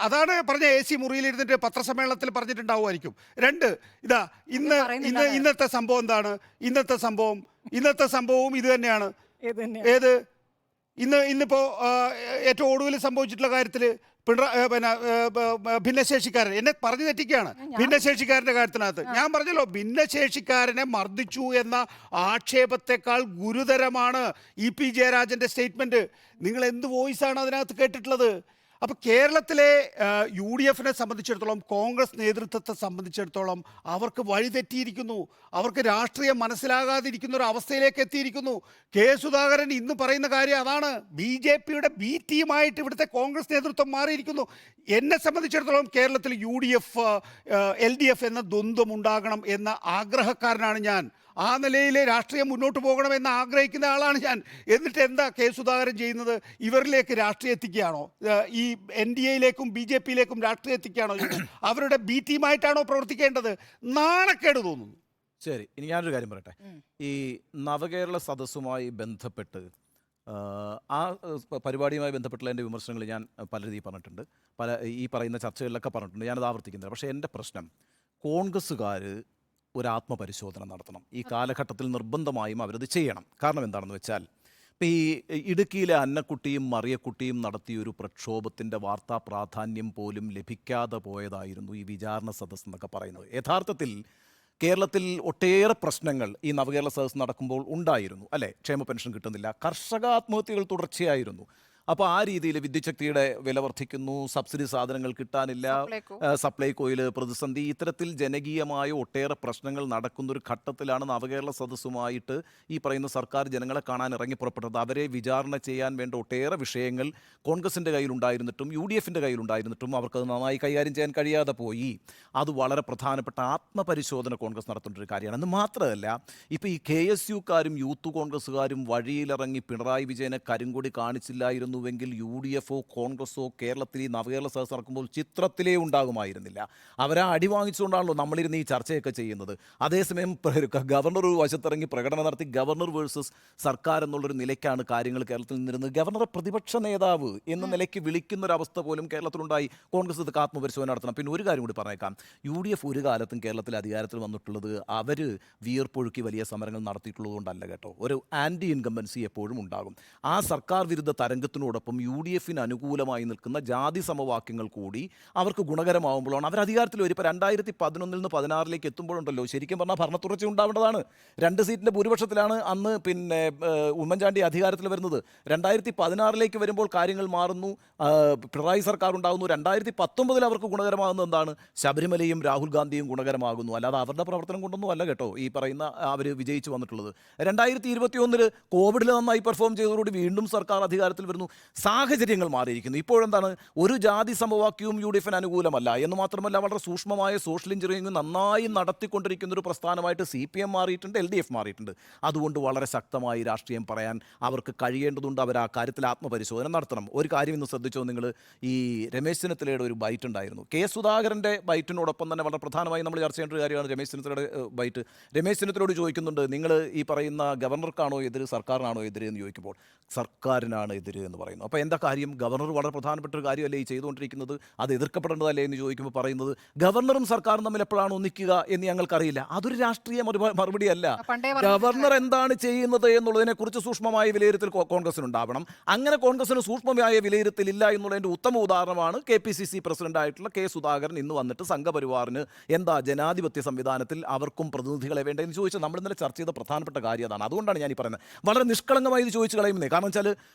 അതാണ് പറഞ്ഞ AC മുറിയിൽ ഇരുന്നിട്ട് പത്രസമ്മേളനത്തിൽ പറഞ്ഞിട്ടുണ്ടാവുമായിരിക്കും. 2 ഇതാ ഇന്നത്തെ സംഭവം എന്താണ്? ഇന്നത്തെ സംഭവവും ഇത് തന്നെയാണ്. ഏത് ഇന്നിപ്പോ ഏറ്റവും ഒടുവിൽ സംഭവിച്ചിട്ടുള്ള കാര്യത്തിൽ ഭിന്നശേഷിക്കാരൻ എന്നെ പറഞ്ഞു തെറ്റിക്കുകയാണ്. ഭിന്നശേഷിക്കാരൻ്റെ കാര്യത്തിനകത്ത് ഞാൻ പറഞ്ഞല്ലോ, ഭിന്നശേഷിക്കാരനെ മർദ്ദിച്ചു എന്ന ആക്ഷേപത്തെക്കാൾ ഗുരുതരമാണ് EP ജയരാജൻ്റെ സ്റ്റേറ്റ്മെൻറ്റ്. നിങ്ങൾ എന്ത് വോയിസാണ് അതിനകത്ത് കേട്ടിട്ടുള്ളത്? അപ്പോൾ കേരളത്തിലെ UDFനെ സംബന്ധിച്ചിടത്തോളം, കോൺഗ്രസ് നേതൃത്വത്തെ സംബന്ധിച്ചിടത്തോളം അവർക്ക് വഴിതെറ്റിയിരിക്കുന്നു. അവർക്ക് രാഷ്ട്രീയം മനസ്സിലാകാതിരിക്കുന്ന ഒരു അവസ്ഥയിലേക്ക് എത്തിയിരിക്കുന്നു. കെ സുധാകരൻ ഇന്ന് പറയുന്ന കാര്യം അതാണ്. BJPയുടെ B ടീമായിട്ട് ഇവിടുത്തെ കോൺഗ്രസ് നേതൃത്വം മാറിയിരിക്കുന്നു. എന്നെ സംബന്ധിച്ചിടത്തോളം കേരളത്തിൽ UDF LDF എന്ന ദ്വന്ദ്വം ഉണ്ടാകണം എന്ന ആഗ്രഹക്കാരനാണ് ഞാൻ. ആ നിലയിൽ രാഷ്ട്രീയം മുന്നോട്ട് പോകണമെന്ന് ആഗ്രഹിക്കുന്ന ആളാണ് ഞാൻ. എന്നിട്ട് എന്താ കെ സുധാകരൻ ചെയ്യുന്നത്? ഇവരിലേക്ക് രാഷ്ട്രീയം എത്തിക്കുകയാണോ? ഈ NDAയിലേക്കും BJPയിലേക്കും രാഷ്ട്രീയം എത്തിക്കുകയാണോ? അവരുടെ B ടീമായിട്ടാണോ പ്രവർത്തിക്കേണ്ടത്? നാണക്കേട് തോന്നുന്നു. ശരി, ഇനി ഞാനൊരു കാര്യം പറയട്ടെ. ഈ നവകേരള സദസ്സുമായി ബന്ധപ്പെട്ട് ആ പരിപാടിയുമായി ബന്ധപ്പെട്ടുള്ള എൻ്റെ വിമർശനങ്ങൾ ഞാൻ പല രീതിയിൽ പറഞ്ഞിട്ടുണ്ട്, ഈ പറയുന്ന ചർച്ചകളിലൊക്കെ പറഞ്ഞിട്ടുണ്ട്. ഞാനത് ആവർത്തിക്കുന്നില്ല. പക്ഷേ എൻ്റെ പ്രശ്നം, കോൺഗ്രസ്സുകാർ ഒരു ആത്മപരിശോധന നടത്തണം. ഈ കാലഘട്ടത്തിൽ നിർബന്ധമായും അവരത് ചെയ്യണം. കാരണം എന്താണെന്ന് വെച്ചാൽ, ഇപ്പോൾ ഈ ഇടുക്കിയിലെ അന്നക്കുട്ടിയും മറിയക്കുട്ടിയും നടത്തിയൊരു പ്രക്ഷോഭത്തിൻ്റെ വാർത്താ പ്രാധാന്യം പോലും ലഭിക്കാതെ പോയതായിരുന്നു ഈ വിചാരണ സദസ്സ് എന്നൊക്കെ പറയുന്നത്. യഥാർത്ഥത്തിൽ കേരളത്തിൽ ഒട്ടേറെ പ്രശ്നങ്ങൾ ഈ നവകേരള സദസ്സ് നടക്കുമ്പോൾ ഉണ്ടായിരുന്നു, അല്ലേ? ക്ഷേമ പെൻഷൻ കിട്ടുന്നില്ല, കർഷക ആത്മഹത്യകൾ തുടർച്ചയായിരുന്നു. അപ്പോൾ ആ രീതിയിൽ വിദ്യുച്ഛക്തിയുടെ വില വർദ്ധിക്കുന്നു, സബ്സിഡി സാധനങ്ങൾ കിട്ടാനില്ല, സപ്ലൈകോയിൽ പ്രതിസന്ധി, ഇത്തരത്തിൽ ജനകീയമായ ഒട്ടേറെ പ്രശ്നങ്ങൾ നടക്കുന്നൊരു ഘട്ടത്തിലാണ് നവകേരള സദസ്സുമായിട്ട് ഈ പറയുന്ന സർക്കാർ ജനങ്ങളെ കാണാൻ ഇറങ്ങി പുറപ്പെട്ടത്. അവരെ വിചാരണ ചെയ്യാൻ വേണ്ട ഒട്ടേറെ വിഷയങ്ങൾ കോൺഗ്രസിൻ്റെ കയ്യിലുണ്ടായിരുന്നിട്ടും UDFിൻ്റെ കയ്യിലുണ്ടായിരുന്നിട്ടും അവർക്കത് നന്നായി കൈകാര്യം ചെയ്യാൻ കഴിയാതെ പോയി. അത് വളരെ പ്രധാനപ്പെട്ട ആത്മപരിശോധന കോൺഗ്രസ് നടത്തേണ്ട ഒരു കാര്യമാണ്. എന്ന് മാത്രമല്ല, ഇപ്പോൾ ഈ KSUക്കാരും യൂത്ത് കോൺഗ്രസ്സുകാരും വഴിയിലിറങ്ങി പിണറായി വിജയനെ കരിങ്കൊടി കാണിച്ചില്ലായിരുന്നു വെങ്കിൽ UDFോ കോൺഗ്രസോ കേരളത്തിൽ ഈ നവകേരള സദസ്സ് നടക്കുമ്പോൾ ചിത്രത്തിലേ ഉണ്ടാകുമായിരുന്നില്ല. അവരാ അടി വാങ്ങിച്ചുകൊണ്ടാണല്ലോ നമ്മളിരുന്ന് ഈ ചർച്ചയൊക്കെ ചെയ്യുന്നത്. അതേസമയം ഗവർണർ ഒരു വശത്തിറങ്ങി പ്രകടനം നടത്തി ഗവർണർ വേഴ്സസ് സർക്കാർ എന്നുള്ളൊരു നിലയ്ക്കാണ് കാര്യങ്ങൾ കേരളത്തിൽ നിന്നിരുന്നത്. ഗവർണറെ പ്രതിപക്ഷ നേതാവ് എന്ന നിലയ്ക്ക് വിളിക്കുന്നൊരവസ്ഥ പോലും കേരളത്തിലുണ്ടായി. കോൺഗ്രസ് ഇത് ആത്മപരിശോധന നടത്തണം. പിന്നെ ഒരു കാര്യം കൂടി പറഞ്ഞേക്കാം, UDF ഒരു കാലത്തും കേരളത്തിൽ അധികാരത്തിൽ വന്നിട്ടുള്ളത് അവർ വിയർപ്പൊഴുക്കി വലിയ സമരങ്ങൾ നടത്തിയിട്ടുള്ളത് കൊണ്ടല്ല കേട്ടോ. ഒരു ആൻറ്റി ഇൻകംബൻസി എപ്പോഴും ഉണ്ടാകും. ആ സർക്കാർ വിരുദ്ധ തരംഗത്തിനോടൊപ്പം UDFിന് അനുകൂലമായി നിൽക്കുന്ന ജാതി സമവാക്യങ്ങൾ കൂടി അവർക്ക് ഗുണകരമാകുമ്പോഴാണ് അവർ അധികാരത്തിൽ വരും. ഇപ്പോൾ 2011 നിന്ന് 16 എത്തുമ്പോഴുണ്ടല്ലോ, ശരിക്കും പറഞ്ഞാൽ ഭരണത്തുടർച്ച ഉണ്ടാവേണ്ടതാണ്. 2 സീറ്റിൻ്റെ ഭൂരിപക്ഷത്തിലാണ് അന്ന് പിന്നെ ഉമ്മൻചാണ്ടി അധികാരത്തിൽ വരുന്നത്. 2016 വരുമ്പോൾ കാര്യങ്ങൾ മാറുന്നു, പിണറായി സർക്കാർ ഉണ്ടാകുന്നു. 2019 അവർക്ക് ഗുണകരമാകുന്നത് എന്താണ്? ശബരിമലയും രാഹുൽ ഗാന്ധിയും ഗുണകരമാകുന്നു. അല്ലാതെ അവരുടെ പ്രവർത്തനം കൊണ്ടൊന്നും അല്ല കേട്ടോ ഈ പറയുന്ന അവർ വിജയിച്ചു വന്നിട്ടുള്ളത്. 2021 കോവിഡിൽ നന്നായി പെർഫോം ചെയ്തതോടുകൂടി വീണ്ടും സർക്കാർ അധികാരത്തിൽ വരുന്നു. സാഹചര്യങ്ങൾ മാറിയിരിക്കുന്നു. ഇപ്പോഴെന്താണ്, ഒരു ജാതി സമവാക്യവും UDFിന് അനുകൂലമല്ല എന്ന് മാത്രമല്ല, വളരെ സൂക്ഷ്മമായ സോഷ്യൽ എഞ്ചിനീയറിംഗ് നന്നായി നടത്തിക്കൊണ്ടിരിക്കുന്ന ഒരു പ്രസ്ഥാനമായിട്ട് CPM മാറിയിട്ടുണ്ട്, LDF മാറിയിട്ടുണ്ട്. അതുകൊണ്ട് വളരെ ശക്തമായി രാഷ്ട്രീയം പറയാൻ അവർക്ക് കഴിയേണ്ടതുണ്ട്. അവർ ആ കാര്യത്തിൽ ആത്മപരിശോധന നടത്തണം. ഒരു കാര്യം ഇന്ന് ശ്രദ്ധിച്ചോ നിങ്ങൾ, ഈ രമേശ് ചെന്നിത്തലയുടെ ഒരു ബൈറ്റ് ഉണ്ടായിരുന്നു. കെ സുധാകരൻ്റെ ബൈറ്റിനോടൊപ്പം തന്നെ വളരെ പ്രധാനമായി നമ്മൾ ചർച്ച ചെയ്യേണ്ട ഒരു കാര്യമാണ് രമേശ് ചെന്നിത്തലയുടെ ബൈറ്റ്. രമേശ് ചെന്നിത്തലയോട് ചോദിക്കുന്നുണ്ട്, നിങ്ങൾ ഈ പറയുന്ന ഗവർണർക്കാണോ എതിര് സർക്കാരിനാണോ എതിര് എന്ന് ചോദിക്കുമ്പോൾ സർക്കാരിനാണ് എതിര് എന്ന് പറയുന്നു. അപ്പോൾ എന്താ കാര്യം? ഗവർണർ വളരെ പ്രധാനപ്പെട്ട ഒരു കാര്യമല്ലേ ഈ ചെയ്തുകൊണ്ടിരിക്കുന്നത്, അത് എതിർക്കപ്പെടേണ്ടതല്ലേ എന്ന് ചോദിക്കുമ്പോൾ പറയുന്നത് ഗവർണറും സർക്കാരും തമ്മിൽ എപ്പോഴാണ് ഒന്നിക്കുക എന്ന് ഞങ്ങൾക്കറിയില്ല. അതൊരു രാഷ്ട്രീയ മറുപടിയല്ല. ഗവർണർ എന്താണ് ചെയ്യുന്നത് എന്നുള്ളതിനെ കുറിച്ച് സൂക്ഷ്മമായ വിലയിരുത്തൽ കോൺഗ്രസിനുണ്ടാവണം. അങ്ങനെ കോൺഗ്രസിന് സൂക്ഷ്മമായ വിലയിരുത്തലില്ല എന്നുള്ളതിൻ്റെ ഉത്തമ ഉദാഹരണമാണ് KPCC പ്രസിഡന്റായിട്ടുള്ള കെ സുധാകരൻ ഇന്ന് വന്നിട്ട് സംഘപരിവാറിന് എന്താ ജനാധിപത്യ സംവിധാനത്തിൽ അവർക്കും പ്രതിനിധികളെ വേണ്ടതെന്ന് ചോദിച്ചാൽ നമ്മൾ ഇന്നലെ ചർച്ച ചെയ്ത പ്രധാനപ്പെട്ട കാര്യം അതാണ്. അതുകൊണ്ടാണ് ഞാൻ ഈ പറയുന്നത് വളരെ നിഷ്കളങ്കമായി ഇത് ചോദിച്ചു കളയുന്നത്. കാരണം വെച്ചാൽ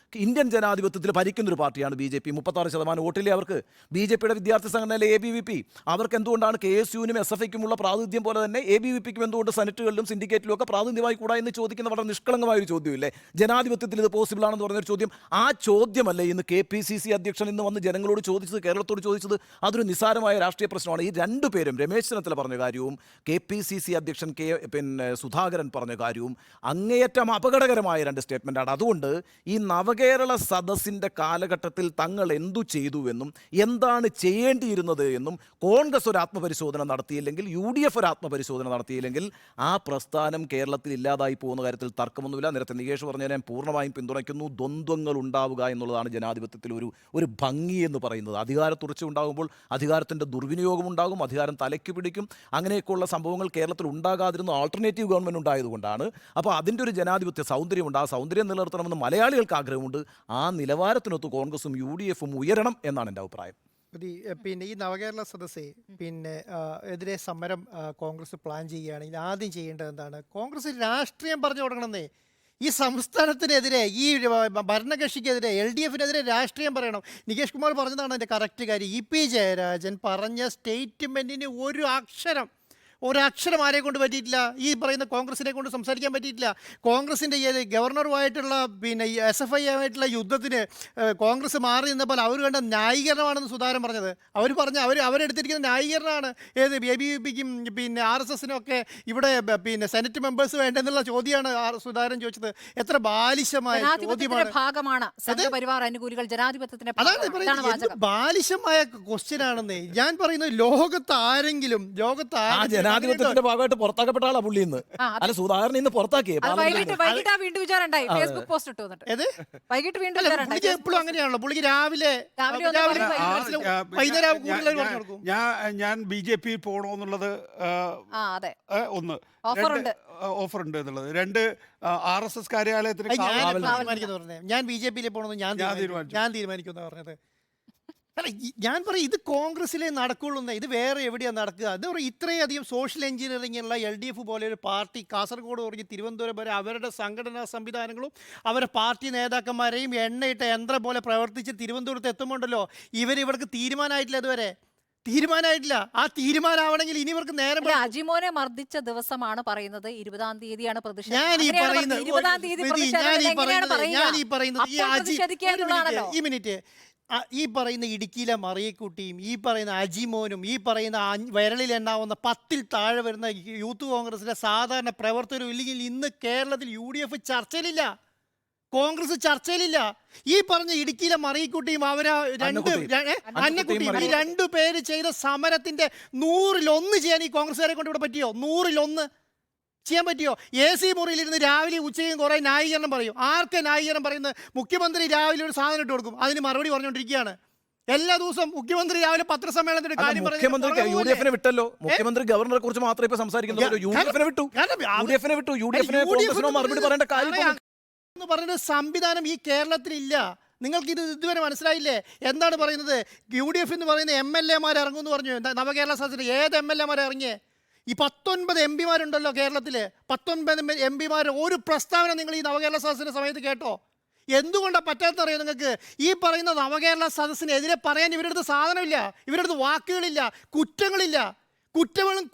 ഇന്ത്യൻ ജനാധിപത്യം ജനാധിപത്യത്തിൽ ഭരിക്കുന്നൊരു പാർട്ടിയാണ് BJP. 36% വോട്ടില്ലേ അവർക്ക്. BJPയുടെ വിദ്യാർത്ഥി സംഘടനയിലെ ABVP അവർക്ക് എന്തുകൊണ്ടാണ് KSUവിനും SFIക്കുമുള്ള പ്രാതിനിധ്യം പോലെ തന്നെ ABVPക്കും എന്തുകൊണ്ട് സെനറ്റുകളിലും സിൻഡിക്കേറ്റിലും ഒക്കെ പ്രാതിനിധ്യമായി കൂടാ എന്ന് ചോദിക്കുന്ന വളരെ നിഷ്കളങ്കമായ ഒരു ചോദ്യമില്ലേ? ജനാധിപത്യത്തിൽ ഇത് പോസിബിൾ ആണെന്ന് പറഞ്ഞൊരു ചോദ്യം. ആ ചോദ്യമല്ലേ ഇന്ന് KPCC അധ്യക്ഷൻ ഇന്ന് വന്ന് ജനങ്ങളോട് ചോദിച്ചത്, കേരളത്തോട് ചോദിച്ചത്? അതൊരു നിസ്സാരമായ രാഷ്ട്രീയ പ്രശ്നമാണ്. ഈ രണ്ടുപേരും, രമേശ് ചെന്നിത്തല പറഞ്ഞ കാര്യവും KPCC അധ്യക്ഷൻ സുധാകരൻ പറഞ്ഞ കാര്യവും അങ്ങേയറ്റം അപകടകരമായ രണ്ട് സ്റ്റേറ്റ്മെൻറ്റാണ്. അതുകൊണ്ട് ഈ നവകേരള സദസ്സിൻ്റെ കാലഘട്ടത്തിൽ തങ്ങൾ എന്തു ചെയ്തുവെന്നും എന്താണ് ചെയ്യേണ്ടിയിരുന്നത് എന്നും കോൺഗ്രസ് ഒരു ആത്മപരിശോധന നടത്തിയില്ലെങ്കിൽ, UDF ഒരു ആത്മപരിശോധന നടത്തിയില്ലെങ്കിൽ ആ പ്രസ്ഥാനം കേരളത്തിൽ ഇല്ലാതായി പോകുന്ന കാര്യത്തിൽ തർക്കമൊന്നുമില്ല. നേരത്തെ നികേഷ് പറഞ്ഞാൽ ഞാൻ പൂർണ്ണമായും പിന്തുണയ്ക്കുന്നു. ദ്വന്ദ്വങ്ങൾ ഉണ്ടാവുക എന്നുള്ളതാണ് ജനാധിപത്യത്തിൽ ഒരു ഭംഗി എന്ന് പറയുന്നത്. അധികാരത്തുറച്ച ഉണ്ടാകുമ്പോൾ അധികാരത്തിൻ്റെ ദുർവിനിയോഗം ഉണ്ടാകും, അധികാരം തലയ്ക്ക് പിടിക്കും. അങ്ങനെയൊക്കെയുള്ള സംഭവങ്ങൾ കേരളത്തിൽ ഉണ്ടാകാതിരുന്ന ആൾട്ടർനേറ്റീവ് ഗവൺമെൻറ് ഉണ്ടായതുകൊണ്ടാണ്. അപ്പോൾ അതിൻ്റെ ഒരു ജനാധിപത്യ സൗന്ദര്യമുണ്ട്. ആ സൗന്ദര്യം നിലനിർത്തണമെന്ന് മലയാളികൾക്ക് ആഗ്രഹമുണ്ട്. ആ നിലവാരത്തിനൊത്ത് കോൺഗ്രസും UDFും ഉയരണം എന്നാണ് എൻ്റെ അഭിപ്രായം. പിന്നെ ഈ നവകേരള സദസ്സേ എതിരെ സമരം കോൺഗ്രസ് പ്ലാൻ ചെയ്യുകയാണെങ്കിൽ ആദ്യം ചെയ്യേണ്ടത് എന്താണ്? കോൺഗ്രസ് രാഷ്ട്രീയം പറഞ്ഞു തുടങ്ങണമെന്നേ. ഈ സംസ്ഥാനത്തിനെതിരെ, ഈ ഭരണകക്ഷിക്കെതിരെ, LDFിനെതിരെ രാഷ്ട്രീയം പറയണം. നികേഷ് കുമാർ പറഞ്ഞതാണ് അതിൻ്റെ കറക്റ്റ് കാര്യം. EP ജയരാജൻ പറഞ്ഞ സ്റ്റേറ്റ്മെൻറ്റിന് ഒരക്ഷരം ആരെ കൊണ്ട് പറ്റിയിട്ടില്ല. ഈ പറയുന്ന കോൺഗ്രസിനെ കൊണ്ട് സംസാരിക്കാൻ പറ്റിയിട്ടില്ല. കോൺഗ്രസിൻ്റെ ഗവർണറുമായിട്ടുള്ള SFI ആയിട്ടുള്ള യുദ്ധത്തിന് കോൺഗ്രസ് മാറി നിന്നപ്പോൾ അവർ കണ്ട ന്യായീകരണമാണെന്ന് സുധാകരൻ പറഞ്ഞത്. അവരെടുത്തിരിക്കുന്ന ന്യായീകരണമാണ് ഏത് ABVPക്കും RSSനും ഒക്കെ ഇവിടെ സെനറ്റ് മെമ്പേഴ്സ് വേണ്ടെന്നുള്ള ചോദ്യമാണ് സുധാകരൻ ചോദിച്ചത്. എത്ര ബാലിശമായ ചോദ്യമാണ്. ഭാഗമാണ് സംഘപരിവാർ അനുകൂലികൾ ജനാധിപത്യത്തിന്റെ അതാണ് പറയുന്നത്. ബാലിശമായ ക്വസ്റ്റ്യൻ ആണെന്നേ ഞാൻ പറയുന്നത്. ലോകത്താരെങ്കിലും ജനാധിപത്യത്തിന്റെ ഭാഗമായിട്ട് പുറത്താക്കപ്പെട്ട ആളാ പുള്ളി ഇന്ന്. അല്ല, സുധാകരൻ ഇന്ന് പുറത്താക്കിയേ. എപ്പോഴും അങ്ങനെയാണല്ലോ. പുള്ളിക്ക് രാവിലെ ഞാൻ BJP പോകണമെന്നുള്ളത് ഒന്ന്, ഓഫർ ഉണ്ട് എന്നുള്ളത്. 2, RSS കാര്യാലയത്തിന് ഞാൻ BJPയിൽ പോകണമെന്ന് ഞാൻ തീരുമാനിക്കുന്ന പറഞ്ഞത്. അല്ല, ഞാൻ പറയും ഇത് കോൺഗ്രസ്സിലേ നടക്കുള്ളൂ. ഇത് വേറെ എവിടെയാണ് നടക്കുക? അത് പറയും ഇത്രയധികം സോഷ്യൽ എഞ്ചിനീയറിംഗ് ഉള്ള LDF പോലെ ഒരു പാർട്ടി കാസർഗോഡ് തുടങ്ങി തിരുവനന്തപുരം വരെ അവരുടെ സംഘടനാ സംവിധാനങ്ങളും അവരുടെ പാർട്ടി നേതാക്കന്മാരെയും എണ്ണയിട്ട യന്ത്രം പോലെ പ്രവർത്തിച്ച് തിരുവനന്തപുരത്ത് എത്തുമ്പോണ്ടല്ലോ ഇവർക്ക് തീരുമാനമായിട്ടില്ല. ഇതുവരെ തീരുമാനമായിട്ടില്ല. ആ തീരുമാനമാവണമെങ്കിൽ ഇനി ഇവർക്ക് നേരം. അജിമോനെ മർദ്ദിച്ച ദിവസമാണ് പറയുന്നത്. 20-ാം തീയതിയാണ് പ്രതിഷേധം. ഞാൻ ഈ പറയുന്ന ഇടുക്കിയിലെ മറിയക്കുട്ടിയും ഈ പറയുന്ന അജിമോനും ഈ പറയുന്ന വിരലിൽ എണ്ണാവുന്ന 10-ൽ താഴെ വരുന്ന യൂത്ത് കോൺഗ്രസിലെ സാധാരണ പ്രവർത്തകരും ഇല്ലെങ്കിൽ ഇന്ന് കേരളത്തിൽ UDF ചർച്ചയിലില്ല, കോൺഗ്രസ് ചർച്ചയിലില്ല. ഈ പറഞ്ഞ ഇടുക്കിയിലെ മറിയക്കുട്ടിയും അന്നക്കുട്ടിയും ഈ 2 പേര് ചെയ്ത സമരത്തിന്റെ 100-ൽ 1 ചെയ്യാൻ ഈ കോൺഗ്രസ്സുകാരെ കൊണ്ട് ഇവിടെ പറ്റിയോ? 100-ൽ 1 ചെയ്യാൻ പറ്റിയോ? AC മുറിയിലിരുന്ന് രാവിലെ ഉച്ചയും കുറേ ന്യായീകരണം പറയും. ആർക്ക് ന്യായീകരണം പറയുന്നത്? മുഖ്യമന്ത്രി രാവിലെ ഒരു സാധനം ഇട്ട് കൊടുക്കും, അതിന് മറുപടി പറഞ്ഞുകൊണ്ടിരിക്കുകയാണ്. എല്ലാ ദിവസവും മുഖ്യമന്ത്രി രാവിലെ പത്രസമ്മേളനത്തിന്റെ കാര്യം മുഖ്യമന്ത്രി UDFനെ വിട്ടല്ലോ. മുഖ്യമന്ത്രി ഗവർണറെ കുറിച്ച് മാത്രമേ ഇപ്പൊ സംസാരിക്കുന്നത്. UDFനെ വിട്ടു. മറുപടി പറയേണ്ട കാര്യം എന്ന് പറയുന്ന സംവിധാനം ഈ കേരളത്തിലില്ല. നിങ്ങൾക്ക് ഇത് ഇതുവരെ മനസ്സിലായില്ലേ? എന്താണ് പറയുന്നത്? UDF എന്ന് പറയുന്ന MLA-മാർ ഇറങ്ങുമെന്ന് പറഞ്ഞു. നവകേരള സദസ്സിൽ ഏത് MLA-മാർ ഇറങ്ങിയേ? ഈ 19 MP-മാരുണ്ടല്ലോ കേരളത്തിൽ. 19 MP-മാർ ഒരു പ്രസ്താവന നിങ്ങൾ ഈ നവകേരള സദസ്സിൻ്റെ സമയത്ത് കേട്ടോ? എന്തുകൊണ്ടാണ് പറ്റാത്തറിയോ നിങ്ങൾക്ക്? ഈ പറയുന്ന നവകേരള സദസ്സിനെതിരെ പറയാൻ ഇവരുടെ അടുത്ത് സാധനമില്ല, ഇവരുടെ അടുത്ത് വാക്കുകളില്ല, കുറ്റങ്ങളില്ല.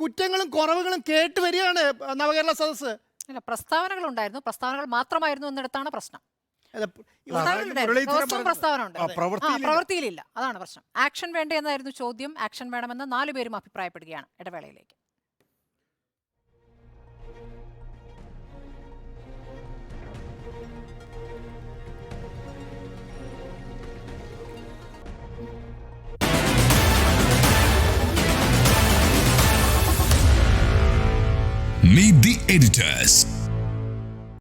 കുറ്റങ്ങളും കുറവുകളും കേട്ട് വരികയാണ് നവകേരള സദസ്സ്. അല്ല, പ്രസ്താവനകൾ ഉണ്ടായിരുന്നു, പ്രസ്താവനകൾ മാത്രമായിരുന്നു എന്നിടത്താണ് പ്രശ്നം. പ്രവൃത്തിയിലില്ല, അതാണ് പ്രശ്നം. ആക്ഷൻ വേണ്ടേ എന്നായിരുന്നു ചോദ്യം. ആക്ഷൻ വേണമെന്ന് 4 പേരും അഭിപ്രായപ്പെടുകയാണ്. ഇടവേളയിലേക്ക്. Meet the editors.